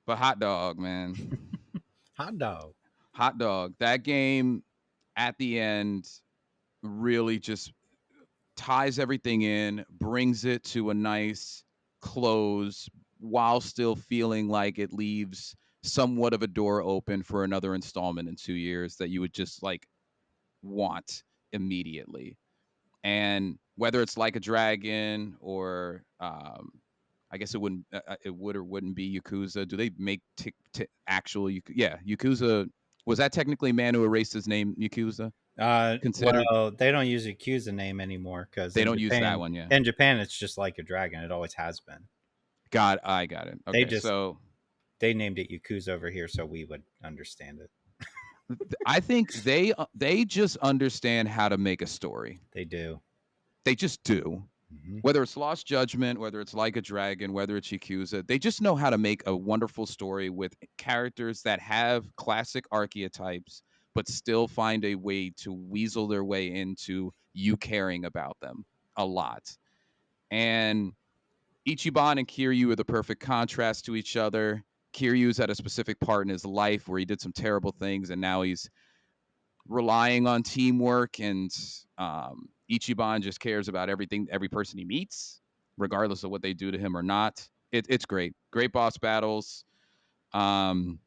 But hot dog, man. Hot dog. Hot dog. That game at the end really just ties everything in, brings it to a nice close while still feeling like it leaves somewhat of a door open for another installment in 2 years that you would just like want immediately. And whether it's Like a Dragon or I guess it would or wouldn't be Yakuza. Do they make actual yeah, Yakuza? Was that technically man who erased his name Yakuza? Considered? Well, they don't use Yakuza name anymore because They don't use that one, yeah. In Japan, it's just Like a Dragon. It always has been. I got it. Okay, so they named it Yakuza over here so we would understand it. I think they just understand how to make a story. They do. They just do. Mm-hmm. Whether it's Lost Judgment, whether it's Like a Dragon, whether it's Yakuza, they just know how to make a wonderful story with characters that have classic archetypes, but still find a way to weasel their way into you caring about them a lot. And Ichiban and Kiryu are the perfect contrast to each other. Kiryu's at a specific part in his life where he did some terrible things, and now he's relying on teamwork, and Ichiban just cares about every person he meets, regardless of what they do to him or not. It's great boss battles. The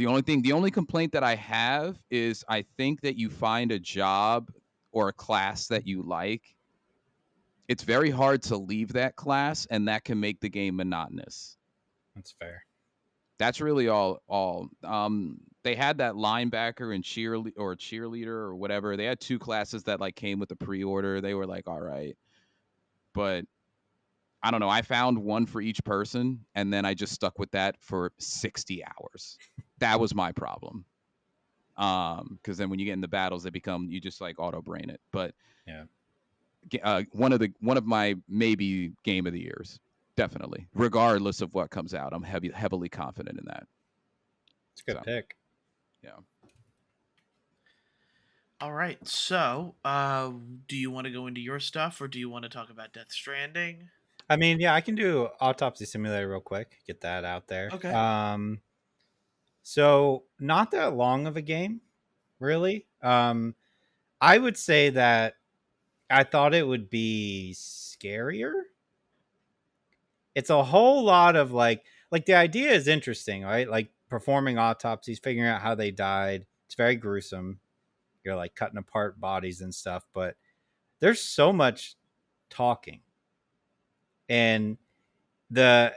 only complaint that I have is I think that you find a job or a class that you like, it's very hard to leave that class, and that can make the game monotonous. That's fair. That's really all. They had that linebacker and cheerleader or whatever. They had 2 classes that like came with the pre-order. They were like, all right, but I don't know. I found one for each person, and then I just stuck with that for 60 hours. That was my problem. Because then when you get in the battles, you just like auto brain it. But yeah, one of my maybe game of the years. Definitely, regardless of what comes out, I'm heavily confident in that. It's a good pick. Yeah. All right. So, do you want to go into your stuff, or do you want to talk about Death Stranding? I mean, yeah, I can do Autopsy Simulator real quick. Get that out there. Okay. So not that long of a game, really. I would say that I thought it would be scarier. It's a whole lot of like the idea is interesting, right? Like performing autopsies, figuring out how they died. It's very gruesome. You're like cutting apart bodies and stuff, but there's so much talking. And the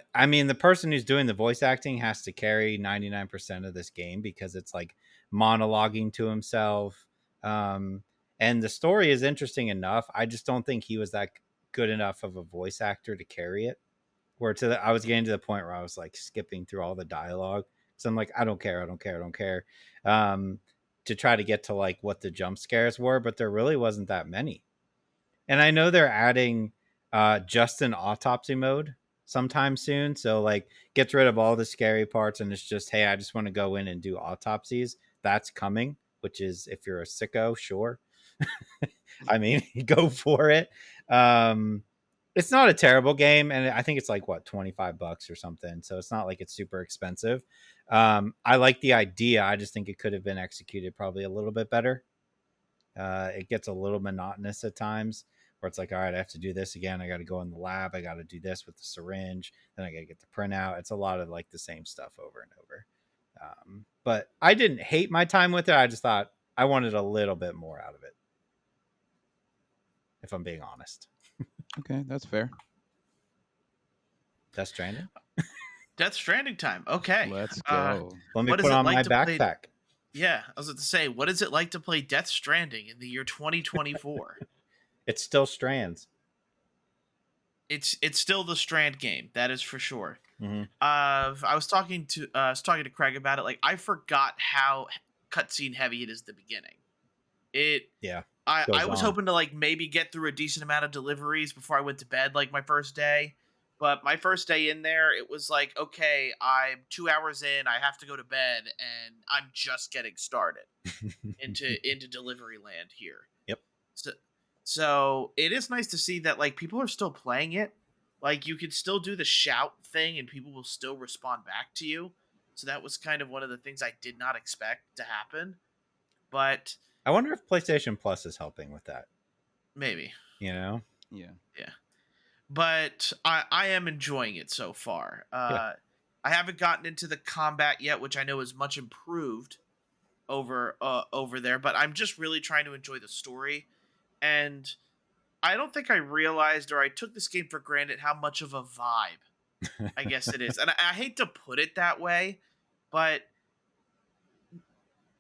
person who's doing the voice acting has to carry 99% of this game because it's like monologuing to himself. And the story is interesting enough. I just don't think he was that good enough of a voice actor to carry it. I was getting to the point where I was like skipping through all the dialogue. So I'm like, I don't care. To try to get to like what the jump scares were, but there really wasn't that many. And I know they're adding just an autopsy mode sometime soon. So like gets rid of all the scary parts and it's just, hey, I just want to go in and do autopsies. That's coming, which is if you're a sicko, sure. I mean, go for it. It's not a terrible game, and I think it's like what $25 or something. So it's not like it's super expensive. I like the idea. I just think it could have been executed probably a little bit better. It gets a little monotonous at times, where it's like, all right, I have to do this again. I got to go in the lab. I got to do this with the syringe. Then I got to get the printout. It's a lot of like the same stuff over and over. But I didn't hate my time with it. I just thought I wanted a little bit more out of it, if I'm being honest. Okay, that's fair. Death Stranding. Death Stranding time. Okay. Let's go. Let me What is put it on like my to play- backpack. Yeah, I was about to say, what is it like to play Death Stranding in the year 2024? It still strands. It's still the Strand game, that is for sure. Mm-hmm. I was talking to Craig about it. Like, I forgot how cutscene heavy it is at the beginning. Yeah. I was on. hoping to like maybe get through a decent amount of deliveries before I went to bed, like my first day. But my first day in there, it was like, okay, I'm 2 hours in, I have to go to bed, and I'm just getting started into delivery land here. Yep. So it is nice to see that like people are still playing it. Like you can still do the shout thing, and people will still respond back to you. So that was kind of one of the things I did not expect to happen. But I wonder if PlayStation Plus is helping with that. maybe. You know? Yeah. But I am enjoying it so far. I haven't gotten into the combat yet, which I know is much improved over there. But I'm just really trying to enjoy the story, and I don't think I realized, or I took this game for granted, how much of a vibe I guess it is. And I hate to put it that way, but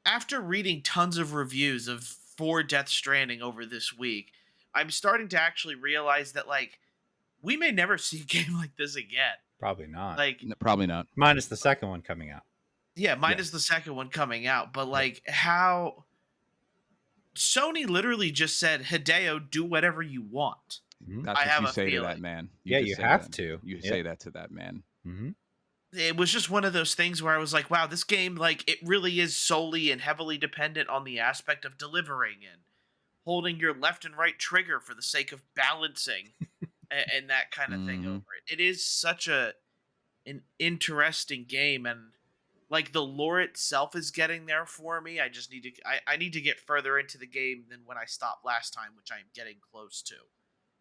after reading tons of reviews for Death Stranding over this week, I'm starting to actually realize that like we may never see a game like this again. Probably not. Like, Probably not. Minus the second one coming out. yeah, minus the second one coming out, but like how Sony literally just said, Hideo, do whatever you want. That's I what have you a say to feeling. that man. Yeah, just you say have that. to. You Yep. say that to that man. Mm-hmm. It was just one of those things where I was like, wow, this game, like, it really is solely and heavily dependent on the aspect of delivering and holding your left and right trigger for the sake of balancing and that kind of thing Mhm. over it. It is such an interesting game, and like the lore itself is getting there for me. I just need to I need to get further into the game than when I stopped last time, which I'm getting close to.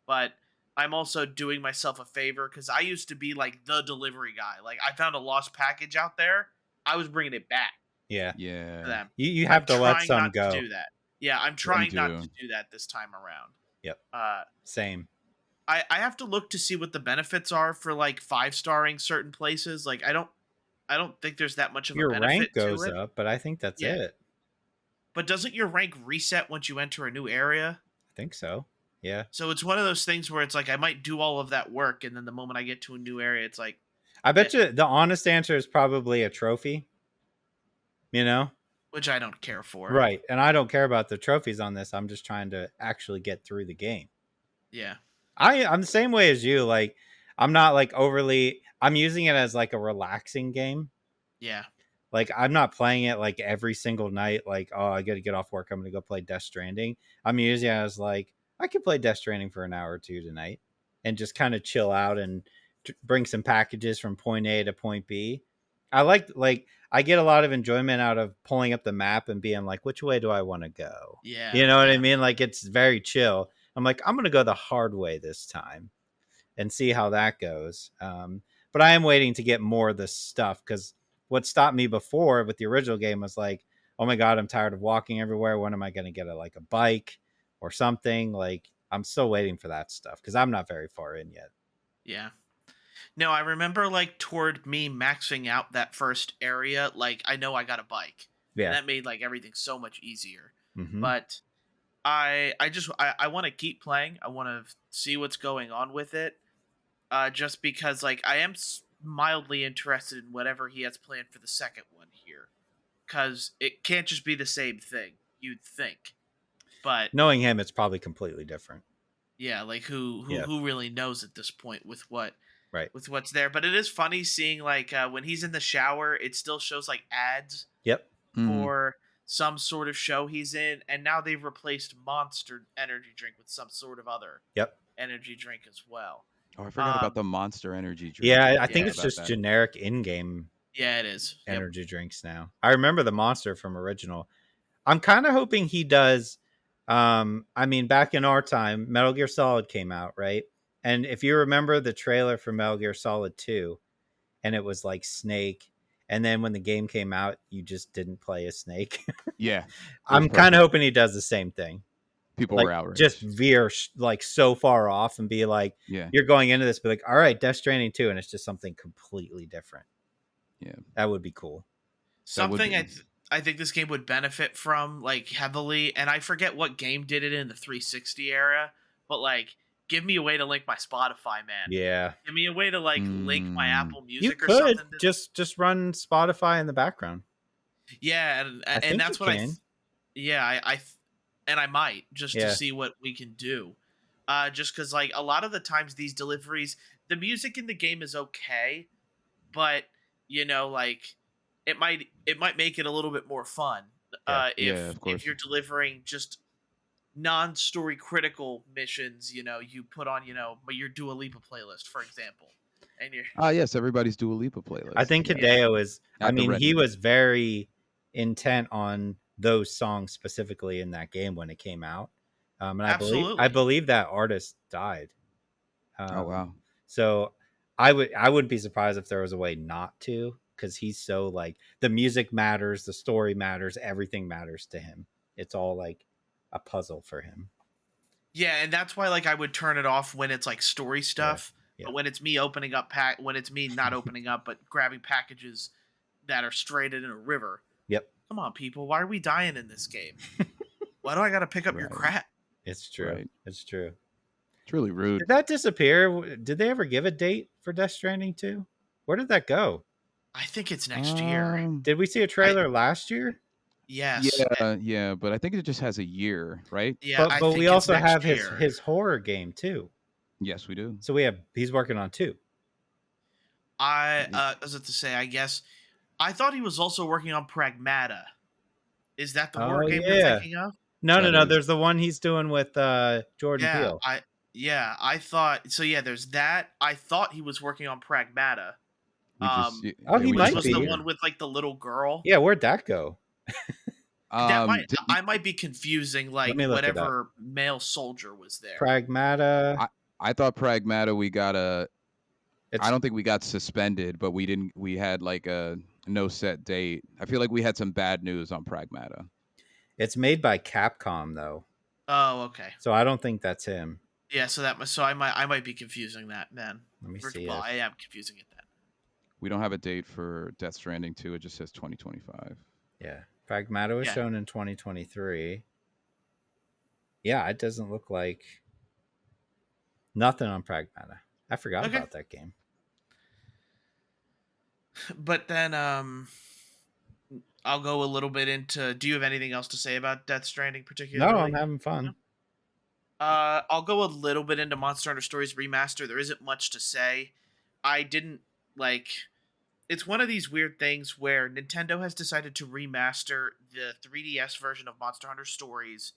But I'm also doing myself a favor because I used to be like the delivery guy. Like I found a lost package out there, I was bringing it back Yeah. to Yeah. them. You have I'm to let trying some not go. to do that. Yeah, I'm trying not do. to do that this time around. Yep. Uh, Same. I have to look to see what the benefits are for like 5-starring certain places. Like I don't think there's that much of Your a benefit rank goes to it. up, but I think that's Yeah. it. But doesn't your rank reset once you enter a new area? I think so. Yeah. So it's one of those things where it's like I might do all of that work, and then the moment I get to a new area, it's like, I bet you the honest answer is probably a trophy. You know? which I don't care for. Right. And I don't care about the trophies on this. I'm just trying to actually get through the game. Yeah. I'm the same way as you. Like, I'm not like overly, I'm using it as like a relaxing game. Yeah. Like, I'm not playing it like every single night. Like, oh, I got to get off work. I'm going to go play Death Stranding. I'm using it as like, I could play Death Stranding for an hour or two tonight and just kind of chill out and bring some packages from point A to point B. I I get a lot of enjoyment out of pulling up the map and being like, which way do I want to go? Yeah. You know what I mean? Like, it's very chill. I'm like, I'm going to go the hard way this time and see how that goes. But I am waiting to get more of this stuff because what stopped me before with the original game was like, oh my God, I'm tired of walking everywhere. When am I going to get a bike or something? Like, I'm still waiting for that stuff because I'm not very far in yet. Yeah. No, I remember like toward me maxing out that first area, like I know I got a bike. Yeah. And that made like everything so much easier. Mhm. But I want to keep playing. I want to see what's going on with it. Just because like I am mildly interested in whatever he has planned for the second one here. Cuz it can't just be the same thing, you'd think. But Knowing him, it's probably completely different. yeah, like who really knows at this point with what's there. But it is funny seeing like when he's in the shower, it still shows like ads Yep. for some sort of show he's in, and now they've replaced Monster energy drink with some sort of other energy drink as well. Oh, I forgot about the Monster energy drink. Yeah, I think Yeah, it's about just that. generic in-game Yeah, it is. Yep. energy drinks now. I remember the Monster from original. I'm kind of hoping he does I mean, back in our time, Metal Gear Solid came out, right? And if you remember the trailer for Metal Gear Solid 2, and it was like Snake, and then when the game came out, you just didn't play as Snake. Yeah, it was I'm kind of perfect. hoping he does the same thing. People Like, were just outraged. veer like so far off and be like, Yeah, you're going into this, be like, all right, Death Stranding 2, and it's just something completely different. yeah, That would be cool. that would Something be. I think this game would benefit from like heavily, and I forget what game did it in the 360 era, but like give me a way to link my Spotify, man. Yeah. Give me a way to like link my Mm, Apple You Music or could something. just run Spotify in the background. Yeah, I and think you that's what can. yeah, and I might just to Yeah. see what we can do. Just because like a lot of the times these deliveries, the music in the game is okay, but like it might make it a little bit more fun. Yeah. yeah, of If course. you're delivering just non-story critical missions, you put on but your Dua Lipa playlist, for example, and you're Ah, yes, everybody's Dua Lipa I playlist. think Yes, yeah, Hideo is. I at the mean, he ready. was very intent on those songs specifically in that game when it came out. And I absolutely. believe that artist died. Oh Um, wow. so I wouldn't be surprised if there was a way not to, because he's so like the music matters, the story matters, everything matters to him. It's all like a puzzle for him. Yeah, and that's why like I would turn it off when it's like story Yeah. stuff, Yeah. but when it's me opening up when it's me not opening up but grabbing packages that are straight in a river. Yep. Come on, people, why are we dying in this game? Why do I got to pick up your Right, crap? It's true. right. It's true. It's really rude. Did that disappear? Did they ever give a date for Death Stranding 2? Where did that go? I think it's next year. Um, Did we see a I trailer last year? yes, yeah, but I think it just has a year, right? yeah, But I we think it's also have next year. his horror game too. Yes, we do. So he's working on 2. As it to say, I guess I thought he was also working on Pragmata. Is that the horror Oh game we're yeah. thinking of? No, That no. is. There's the one he's doing with Jordan Yeah, Peele. I thought so. Yeah, there's that. I thought he was working on Pragmata. We just Oh, he we Which just might was saw the the be. one year. with like the little girl. Yeah, where'd that go? That Did, I might be confusing Let like me look it up. whatever male soldier was there. Pragmata. I thought Pragmata we got I It's don't think we got suspended, but we didn't. We had like a no set date. I feel like we had some bad news on Pragmata. it's made by Capcom though. Oh, okay. So I don't think that's him. Yeah, so I might be confusing that then. Let me see Well, if I am confusing it then. We don't have a date for Death Stranding 2. It just says 2025. yeah. Pragmata was Yeah. shown in 2023. Yeah, it doesn't look like nothing on Pragmata. I forgot Okay. about that game. But then I'll go a little bit into. Do you have anything else to say about Death Stranding particularly? No, I'm having fun. No? I'll go a little bit into Monster Hunter Stories Remaster. There isn't much to say. I didn't like. It's one of these weird things where Nintendo has decided to remaster the 3DS version of Monster Hunter Stories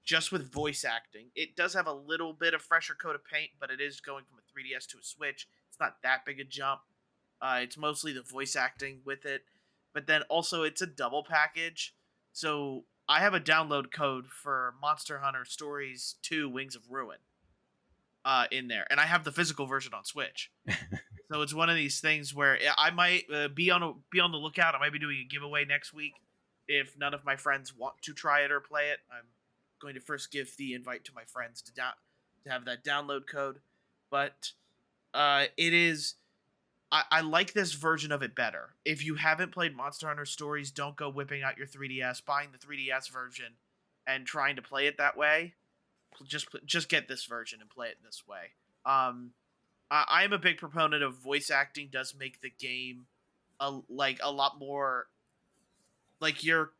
just with voice acting. It does have a little bit of fresher coat of paint, but it is going from a 3DS to a Switch. It's not that big a jump. It's mostly the voice acting with it, but then also it's a double package. So I have a download code for Monster Hunter Stories 2 Wings of Ruin in there, and I have the physical version on Switch. So it's one of these things where I might be on the lookout. I might be doing a giveaway next week if none of my friends want to try it or play it. I'm going to first give the invite to my friends to have that download code, but it is. I like this version of it better. If you haven't played Monster Hunter Stories, don't go whipping out your 3DS, buying the 3DS version, and trying to play it that way. Just get this version and play it this way. I am a big proponent of voice acting. Does make the game a lot more like you're.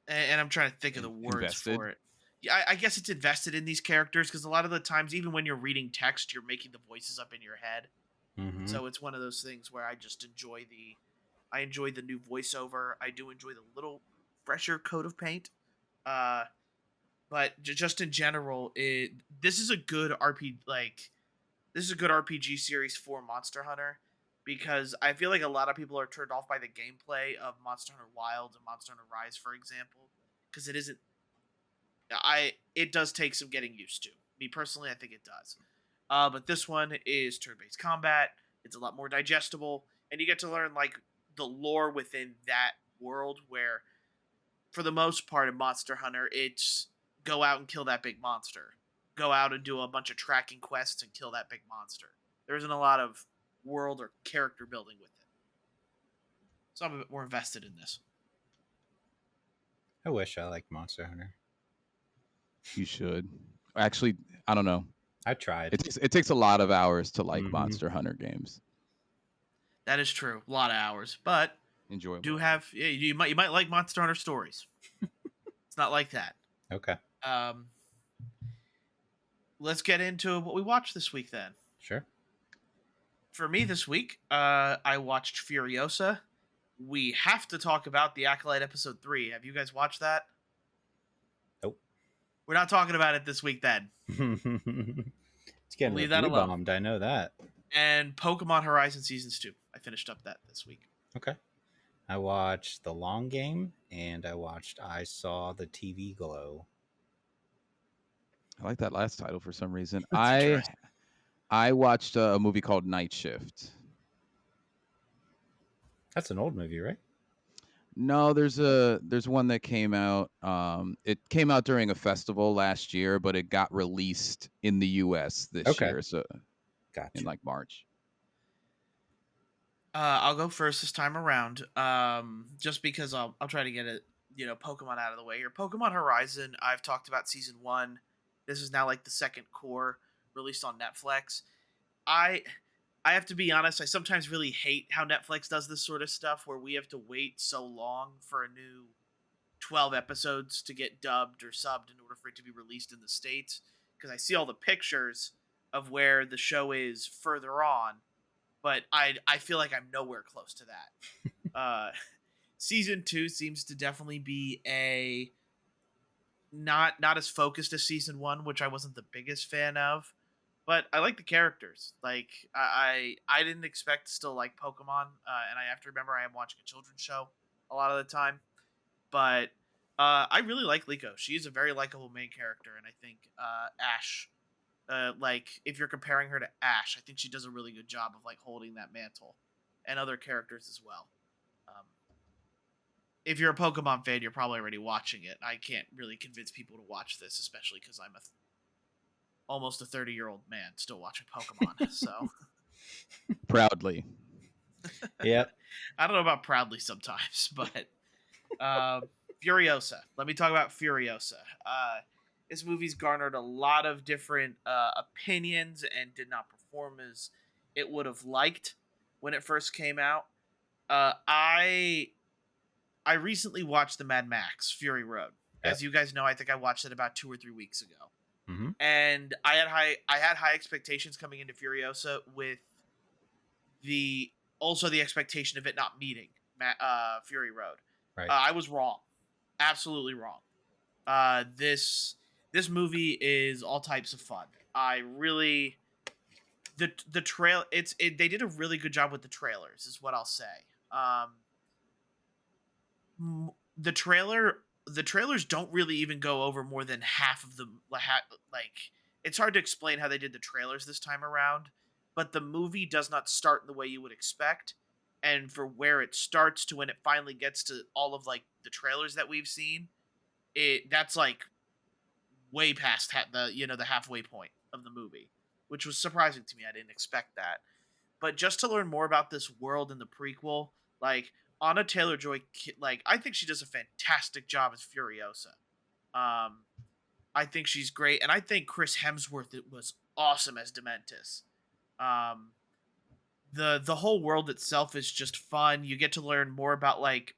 And I'm trying to think of the words Invested. for it. Yeah, I guess it's invested in these characters because a lot of the times, even when you're reading text, you're making the voices up in your head. Mm-hmm. So it's one of those things where I just enjoy the new voiceover. I do enjoy the little fresher coat of paint. But just in general, this is a good RPG series for Monster Hunter because I feel like a lot of people are turned off by the gameplay of Monster Hunter Wild and Monster Hunter Rise, for example, because it isn't it does take some getting used to. Me personally, I think it does. But this one is turn-based combat. It's a lot more digestible, and you get to learn like the lore within that world. Where, for the most part, in Monster Hunter, it's go out and kill that big monster, go out and do a bunch of tracking quests and kill that big monster. There isn't a lot of world or character building with it, so I'm a bit more invested in this. I wish I liked Monster Hunter. You should. Actually, I don't know. I tried. It takes a lot of hours to like Mhm. Monster Hunter games. That is true, a lot of hours, but Enjoyable. do have you might like Monster Hunter stories. It's not like that. Okay. Let's get into what we watched this week then. Sure. For me this week, I watched Furiosa. We have to talk about the Acolyte episode 3. Have you guys watched that? Nope. We're not talking about it this week then. It's getting Leave that review alone. bombed. I know that. And Pokemon Horizon Seasons 2. I finished up that this week. Okay. I watched The Long Game and I watched I Saw the TV Glow. I like that last title for some reason. That's interesting. I watched a movie called Night Shift. That's an old movie, right? No, there's one that came out. It came out during a festival last year, but it got released in the U.S. this year, so Gotcha. in like March. I'll go first this time around. Just because I'll try to get it, Pokemon out of the way here. Pokemon Horizon, I've talked about season 1. This is now like the second core released on Netflix. I have to be honest, I sometimes really hate how Netflix does this sort of stuff where we have to wait so long for a new 12 episodes to get dubbed or subbed in order for it to be released in the States. Because I see all the pictures of where the show is further on, but I feel like I'm nowhere close to that. Season 2 seems to definitely be a not as focused as season 1, which I wasn't the biggest fan of. But I like the characters. Like I didn't expect to still like Pokemon, and I have to remember I am watching a children's show a lot of the time. But I really like Liko. She's a very likable main character, and I think Ash, like if you're comparing her to Ash, I think she does a really good job of like holding that mantle, and other characters as well. If you're a Pokemon fan, you're probably already watching it. I can't really convince people to watch this, especially because I'm almost a 30-year-old man still watching Pokemon. So Proudly. Yep. I don't know about proudly sometimes, but Furiosa. Let me talk about Furiosa. This movie's garnered a lot of different opinions and did not perform as it would have liked when it first came out. I recently watched the Mad Max Fury Road. Yep. As you guys know, I think I watched it about 2 or 3 weeks ago. Mm-hmm. And I had high expectations coming into Furiosa, with the expectation of it not meeting Fury Road. Right. I was wrong, absolutely wrong. This movie is all types of fun. I really the trail they did a really good job with the trailers, is what I'll say. The trailers don't really even go over more than half of the like. It's hard to explain how they did the trailers this time around, but the movie does not start in the way you would expect, and for where it starts to when it finally gets to all of like the trailers that we've seen, that's like way past the halfway point of the movie, which was surprising to me. I didn't expect that. But just to learn more about this world in the prequel, like Anna Taylor-Joy, like I think she does a fantastic job as Furiosa. I think she's great, and I think Chris Hemsworth was awesome as Dementis. The whole world itself is just fun. You get to learn more about like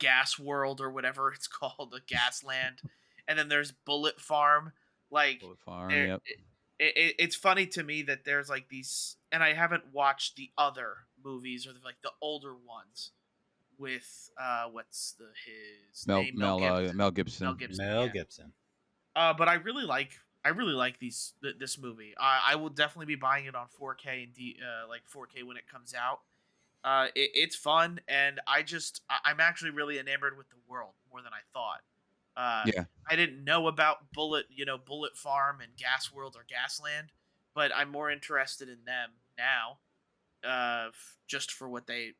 Gas World or whatever it's called, the Gasland, and then there's Bullet Farm. Like Bullet Farm, yep. It's funny to me that there's like these, and I haven't watched the other movies or like the older ones with what's his name? Mel Gibson. Mel Yeah. Gibson. But I really like this movie. I will definitely be buying it on 4K and like 4K when it comes out. It's fun, and I'm actually really enamored with the world more than I thought. Yeah. I didn't know about Bullet Farm and Gas World or Gasland, but I'm more interested in them now, just for what they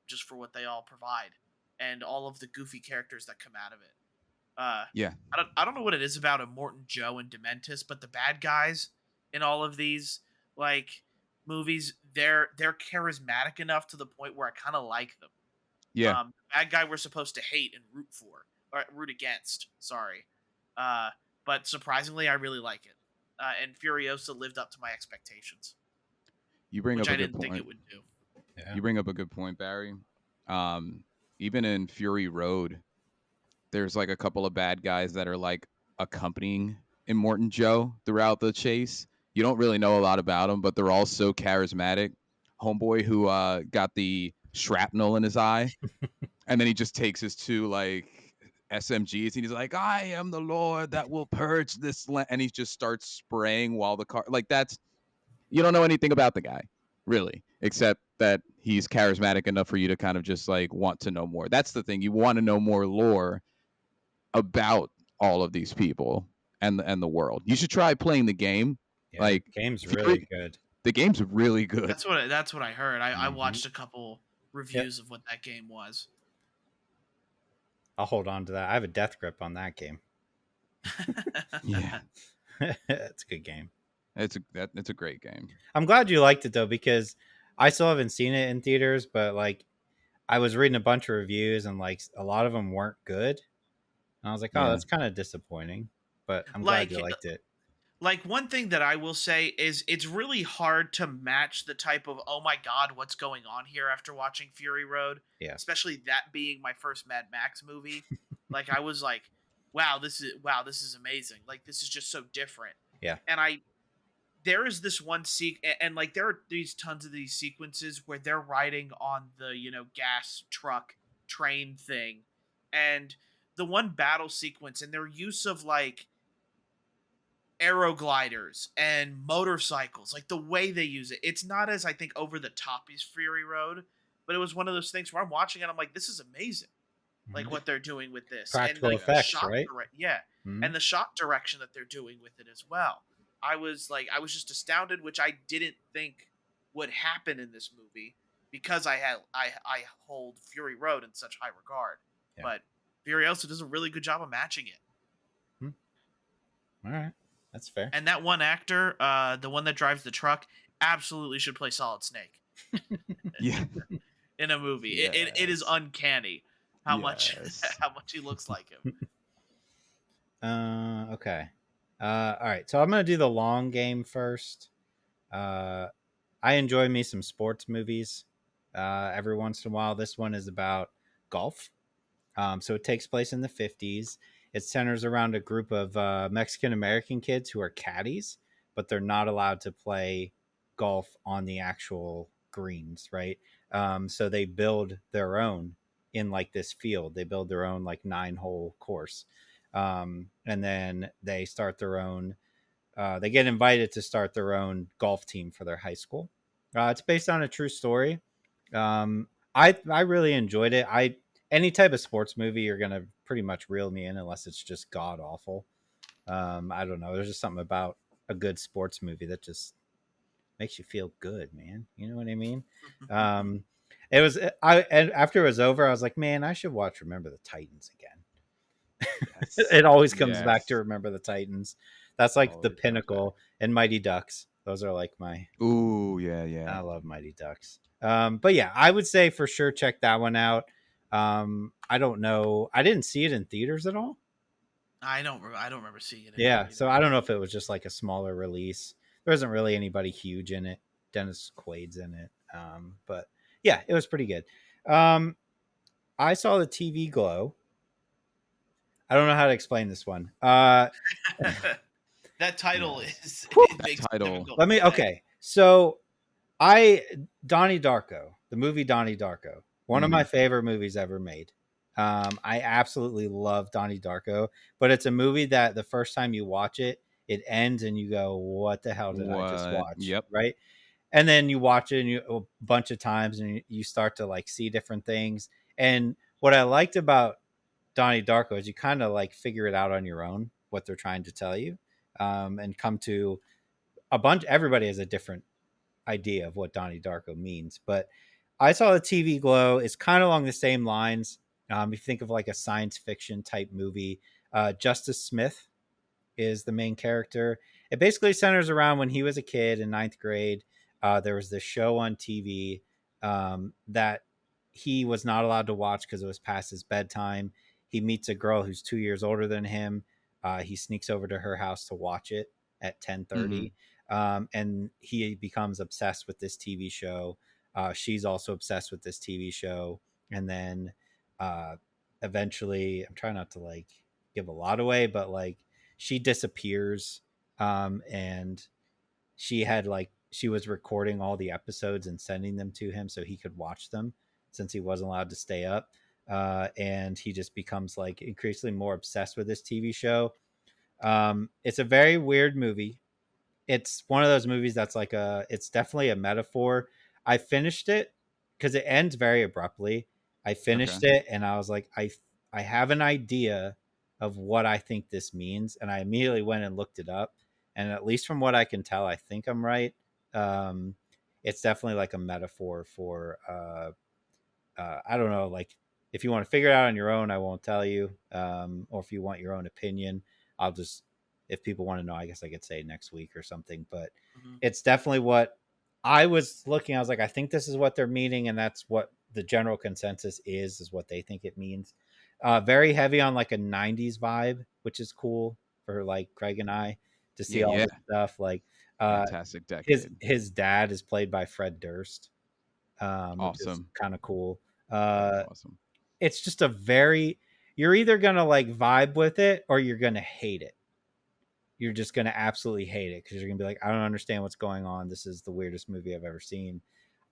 all provide and all of the goofy characters that come out of it. Yeah. I don't know what it is about Immortan Joe and Dementis, but the bad guys in all of these like movies, they're charismatic enough to the point where I kind of like them. Yeah. The bad guy we're supposed to hate and root for or root against. Sorry, uh, but surprisingly, I really like it. And Furiosa lived up to my expectations, You bring which up a I good didn't think point. it would do. Yeah. You bring up a good point, Barry. Even in Fury Road, there's like a couple of bad guys that are like accompanying Immortan Joe throughout the chase. You don't really know a lot about them, but they're all so charismatic. Homeboy who got the shrapnel in his eye, and then he just takes his two like SMGs, and he's like, "I am the Lord that will purge this land," and he just starts spraying while the car like that's you don't know anything about the guy really, except that he's charismatic enough for you to kind of just like want to know more. That's the thing, you want to know more lore about all of these people and the world. You should try playing the game. Yeah, Like the game's Fury, really good. the game's really good. That's what I heard. I Mhm. watched a couple reviews of what that game was. I'll hold on to that. I have a death grip on that game. Yeah, It's a good game. it's a great game. I'm glad you liked it though, because I still haven't seen it in theaters, but like I was reading a bunch of reviews and like a lot of them weren't good. And I was like, oh, Yeah. that's kind of disappointing. But I'm glad you liked it. Like one thing that I will say is it's really hard to match the type of oh my god, what's going on here after watching Fury Road. Yeah. Especially that being my first Mad Max movie. Like I was like, wow, this is amazing. Like this is just so different. Yeah. And there is this one and like there are these tons of these sequences where they're riding on the, gas truck train thing. And the one battle sequence and their use of like aero gliders and motorcycles, like the way they use it, it's not as I think over the top as Fury Road, but it was one of those things where I'm watching it, I'm like, this is amazing, like what they're doing with this Practical and like effects, the shot right? and the shot direction that they're doing with it as well. I was just astounded, which I didn't think would happen in this movie because I hold Fury Road in such high regard. Yeah. But Furiosa does a really good job of matching it. All right. That's fair. And that one actor, the one that drives the truck, absolutely should play Solid Snake. Yeah. In a movie. Yes. It is uncanny how Yes. much he looks like him. Okay. All right. So I'm going to do the long game first. I enjoy me some sports movies every once in a while. This one is about golf. So it takes place in the 50s. It centers around a group of Mexican American kids who are caddies, but they're not allowed to play golf on the actual greens, right? So they build their own in like this field. They build their own like 9-hole course. And then they start their own, they get invited to start their own golf team for their high school. It's based on a true story. I really enjoyed it. Any type of sports movie, you're gonna pretty much reel me in unless it's just god awful. I don't know. There's just something about a good sports movie that just makes you feel good, man. You know what I mean? It was and after it was over, I was like, man, I should watch Remember the Titans again. Yes. It always comes Yes. back to Remember the Titans. That's like Always the comes pinnacle. And Mighty Ducks. Those are like my. Ooh, yeah. I love Mighty Ducks. But yeah, I would say for sure check that one out. I don't know. I didn't see it in theaters at all. I don't remember seeing it. Yeah, so I don't know if it was just like a smaller release. There isn't really anybody huge in it. Dennis Quaid's in it. But yeah, it was pretty good. I saw the TV Glow. I don't know how to explain this one. That title is it makes it title. difficult Let me. to say. Okay, so Donnie Darko, the movie Donnie Darko, one of my favorite movies ever made. I absolutely love Donnie Darko, but it's a movie that the first time you watch it, it ends and you go, "What the hell did I just watch?" Yep. Right, and then you watch it a bunch of times, and you start to like see different things. And what I liked about Donnie Darko is you kind of like figure it out on your own what they're trying to tell you, and come to a bunch. Everybody has a different idea of what Donnie Darko means, but I saw the TV Glow. It's kind of along the same lines. If you think of like a science fiction type movie, Justice Smith is the main character. It basically centers around when he was a kid in ninth grade. There was this show on TV that he was not allowed to watch because it was past his bedtime. He meets a girl who's 2 years older than him. He sneaks over to her house to watch it at 10:30, and he becomes obsessed with this TV show. She's also obsessed with this TV show, and then eventually, I'm trying not to like give a lot away, but like she disappears, and she was recording all the episodes and sending them to him so he could watch them since he wasn't allowed to stay up. And he just becomes like increasingly more obsessed with this TV show. It's a very weird movie. It's one of those movies that's like it's definitely a metaphor. I finished it because it ends very abruptly. I finished Okay. it and I was like, I have an idea of what I think this means, and I immediately went and looked it up. And at least from what I can tell, I think I'm right. Um, it's definitely like a metaphor for I don't know, like if you want to figure it out on your own, I won't tell you. Or if you want your own opinion, I'll just, if people want to know, I guess I could say next week or something. But Mhm. it's definitely what I was looking. I was like, I think this is what they're meaning, and that's what the general consensus is what they think it means. Very heavy on like a '90s vibe, which is cool for like Craig and I to see Yeah, all yeah. this stuff. Like uh, Fantastic his decade. his dad is played by Fred Durst, which is Awesome. kind of cool. That is Uh, awesome. it's just a very, you're either gonna like vibe with it or you're gonna hate it. You're just gonna absolutely hate it because you're gonna be like, I don't understand what's going on. This is the weirdest movie I've ever seen.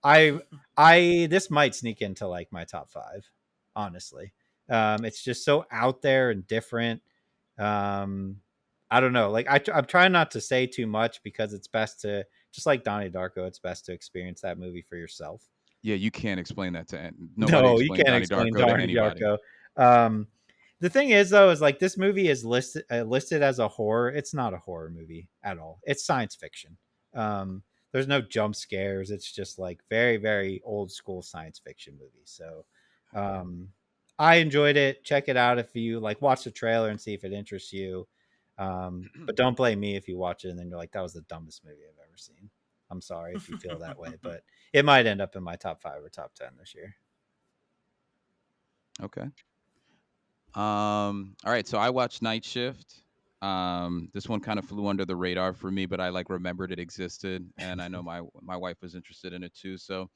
I I this might sneak into like my top five, honestly. It's just so out there and different. Um, I don't know. Like I'm trying not to say too much because it's best to, just like Donnie Darko, it's best to experience that movie for yourself. Yeah, you can't explain that to nobody. No, you Explained can't Donnie explain Darko to Donnie anybody. Darko. Um, the thing is, though, is like this movie is listed as a horror. It's not a horror movie at all. It's science fiction. There's no jump scares. It's just like very, very old school science fiction movie. So, Okay. um, I enjoyed it. Check it out if you like. Watch the trailer and see if it interests you. But don't blame me if you watch it and then you're like, that was the dumbest movie I've ever seen. I'm sorry if you feel that way, but it might end up in my top 5 or top 10 this year. Okay. All right. So I watched Night Shift. This one kind of flew under the radar for me, but I like remembered it existed, and I know my wife was interested in it too. So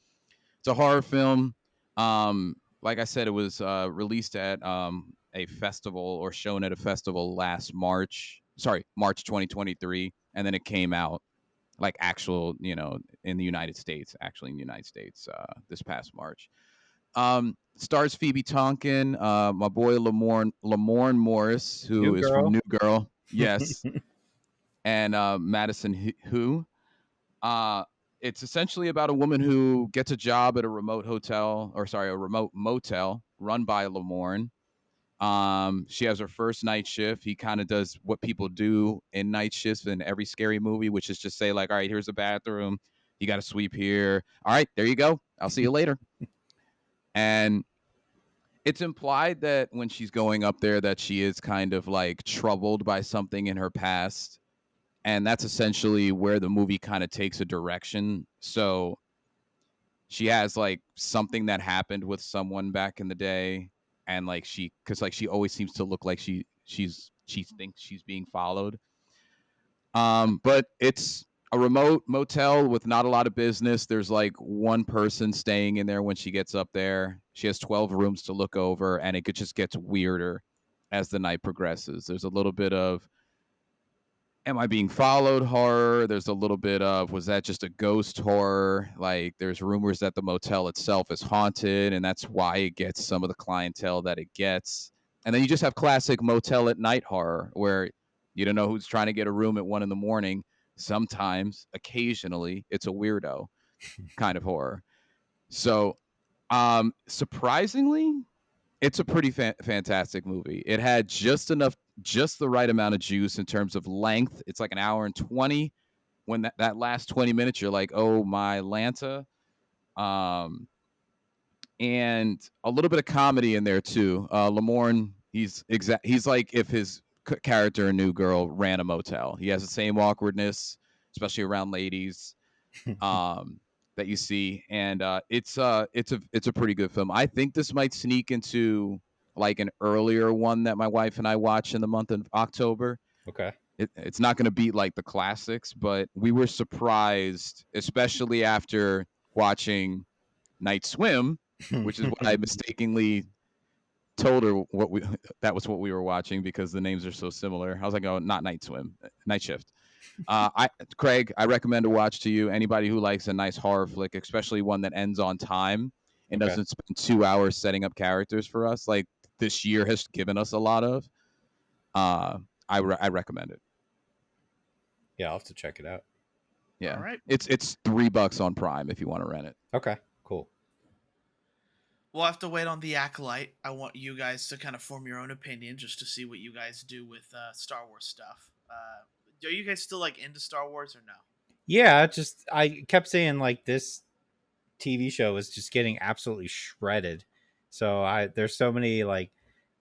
it's a horror film. Like I said, it was released at a festival or shown at a festival last March. Sorry, March 2023, and then it came out like actual, in the United States, actually in the United States, this past March. Stars Phoebe Tonkin, my boy Lamorne Morris, New who is from Girl. New Girl, yes, and Madison Who. Uh, it's essentially about a woman who gets a job at a remote hotel, or sorry, a remote motel run by Lamorne. She has her first night shift. He kind of does what people do in night shifts in every scary movie, which is just say like, all right, here's a bathroom. You got to sweep here. All right, there you go. I'll see you later. And it's implied that when she's going up there that she is kind of like troubled by something in her past, and that's essentially where the movie kind of takes a direction. So she has like something that happened with someone back in the day, and like because like she always seems to look like she thinks she's being followed. But it's a remote motel with not a lot of business. There's like one person staying in there when she gets up there. She has 12 rooms to look over, and just gets weirder as the night progresses. There's a little bit of am I being followed horror. There's a little bit of was that just a ghost horror? Like there's rumors that the motel itself is haunted, and that's why it gets some of the clientele that it gets. And then you just have classic motel at night horror where you don't know who's trying to get a room at 1 a.m. Sometimes, occasionally, it's a weirdo kind of horror. So, surprisingly, it's a pretty fantastic movie. It had just the right amount of juice in terms of length. It's like an hour and 20. When that last 20 minutes, you're like, oh my Lanta. Um, and a little bit of comedy in there too. Lamorne, he's like if his character in New Girl ran a motel. He has the same awkwardness, especially around ladies, that you see, and it's a pretty good film. I think this might sneak into like an earlier one that my wife and I watched in the month of October. Okay. It's not going to beat like the classics, but we were surprised, especially after watching Night Swim, which is what I mistakenly told her that was what we were watching because the names are so similar. I was like, oh, not Night Swim, Night Shift. Craig, I recommend to watch to you. Anybody who likes a nice horror flick, especially one that ends on time and Okay. doesn't spend 2 hours setting up characters for us, like this year has given us a lot of. I recommend it. Yeah, I'll have to check it out. Yeah, All right. it's $3 on Prime if you want to rent it. Okay, cool. We'll have to wait on The Acolyte. I want you guys to kind of form your own opinion just to see what you guys do with Star Wars stuff. Are you guys still like into Star Wars or no? Yeah, I kept saying like this TV show is just getting absolutely shredded. So there's so many like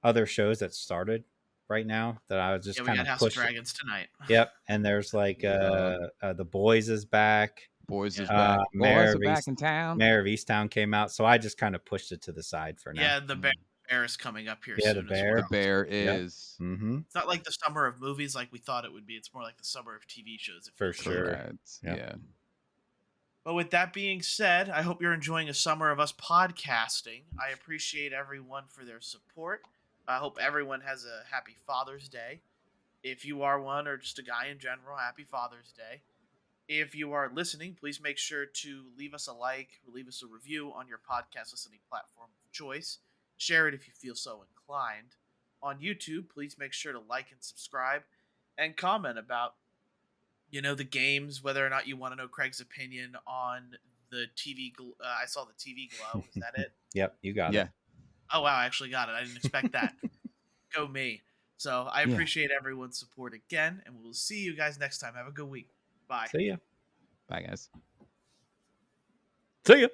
other shows that started right now that I was just Yeah, we kind got of House of pushing. Dragons tonight. Yep, and there's like The Boys is back. Boys is Uh, back. Mayor Boys of are back East- in town. Mayor of Easttown came out, so I just kind of pushed it to the side for now. Yeah, the bear is coming up here Yeah, soon the as bear. The well. bear is Mm-hmm. It's not like the summer of movies like we thought it would be. It's more like the summer of TV shows. For sure. correct. Yep. Yeah. But with that being said, I hope you're enjoying a summer of us podcasting. I appreciate everyone for their support. I hope everyone has a happy Father's Day. If you are one or just a guy in general, happy Father's Day. If you are listening, please make sure to leave us a like, leave us a review on your podcast listening platform of choice. Share it if you feel so inclined. On YouTube, please make sure to like and subscribe and comment about the games, whether or not you want to know Craig's opinion on the TV. I saw the TV glow. Was that it? Yep, you got Yeah. it. Oh, wow. I actually got it. I didn't expect that. Go me. So I Yeah. appreciate everyone's support again, and we'll see you guys next time. Have a good week. Bye. See ya. Bye, guys. See ya.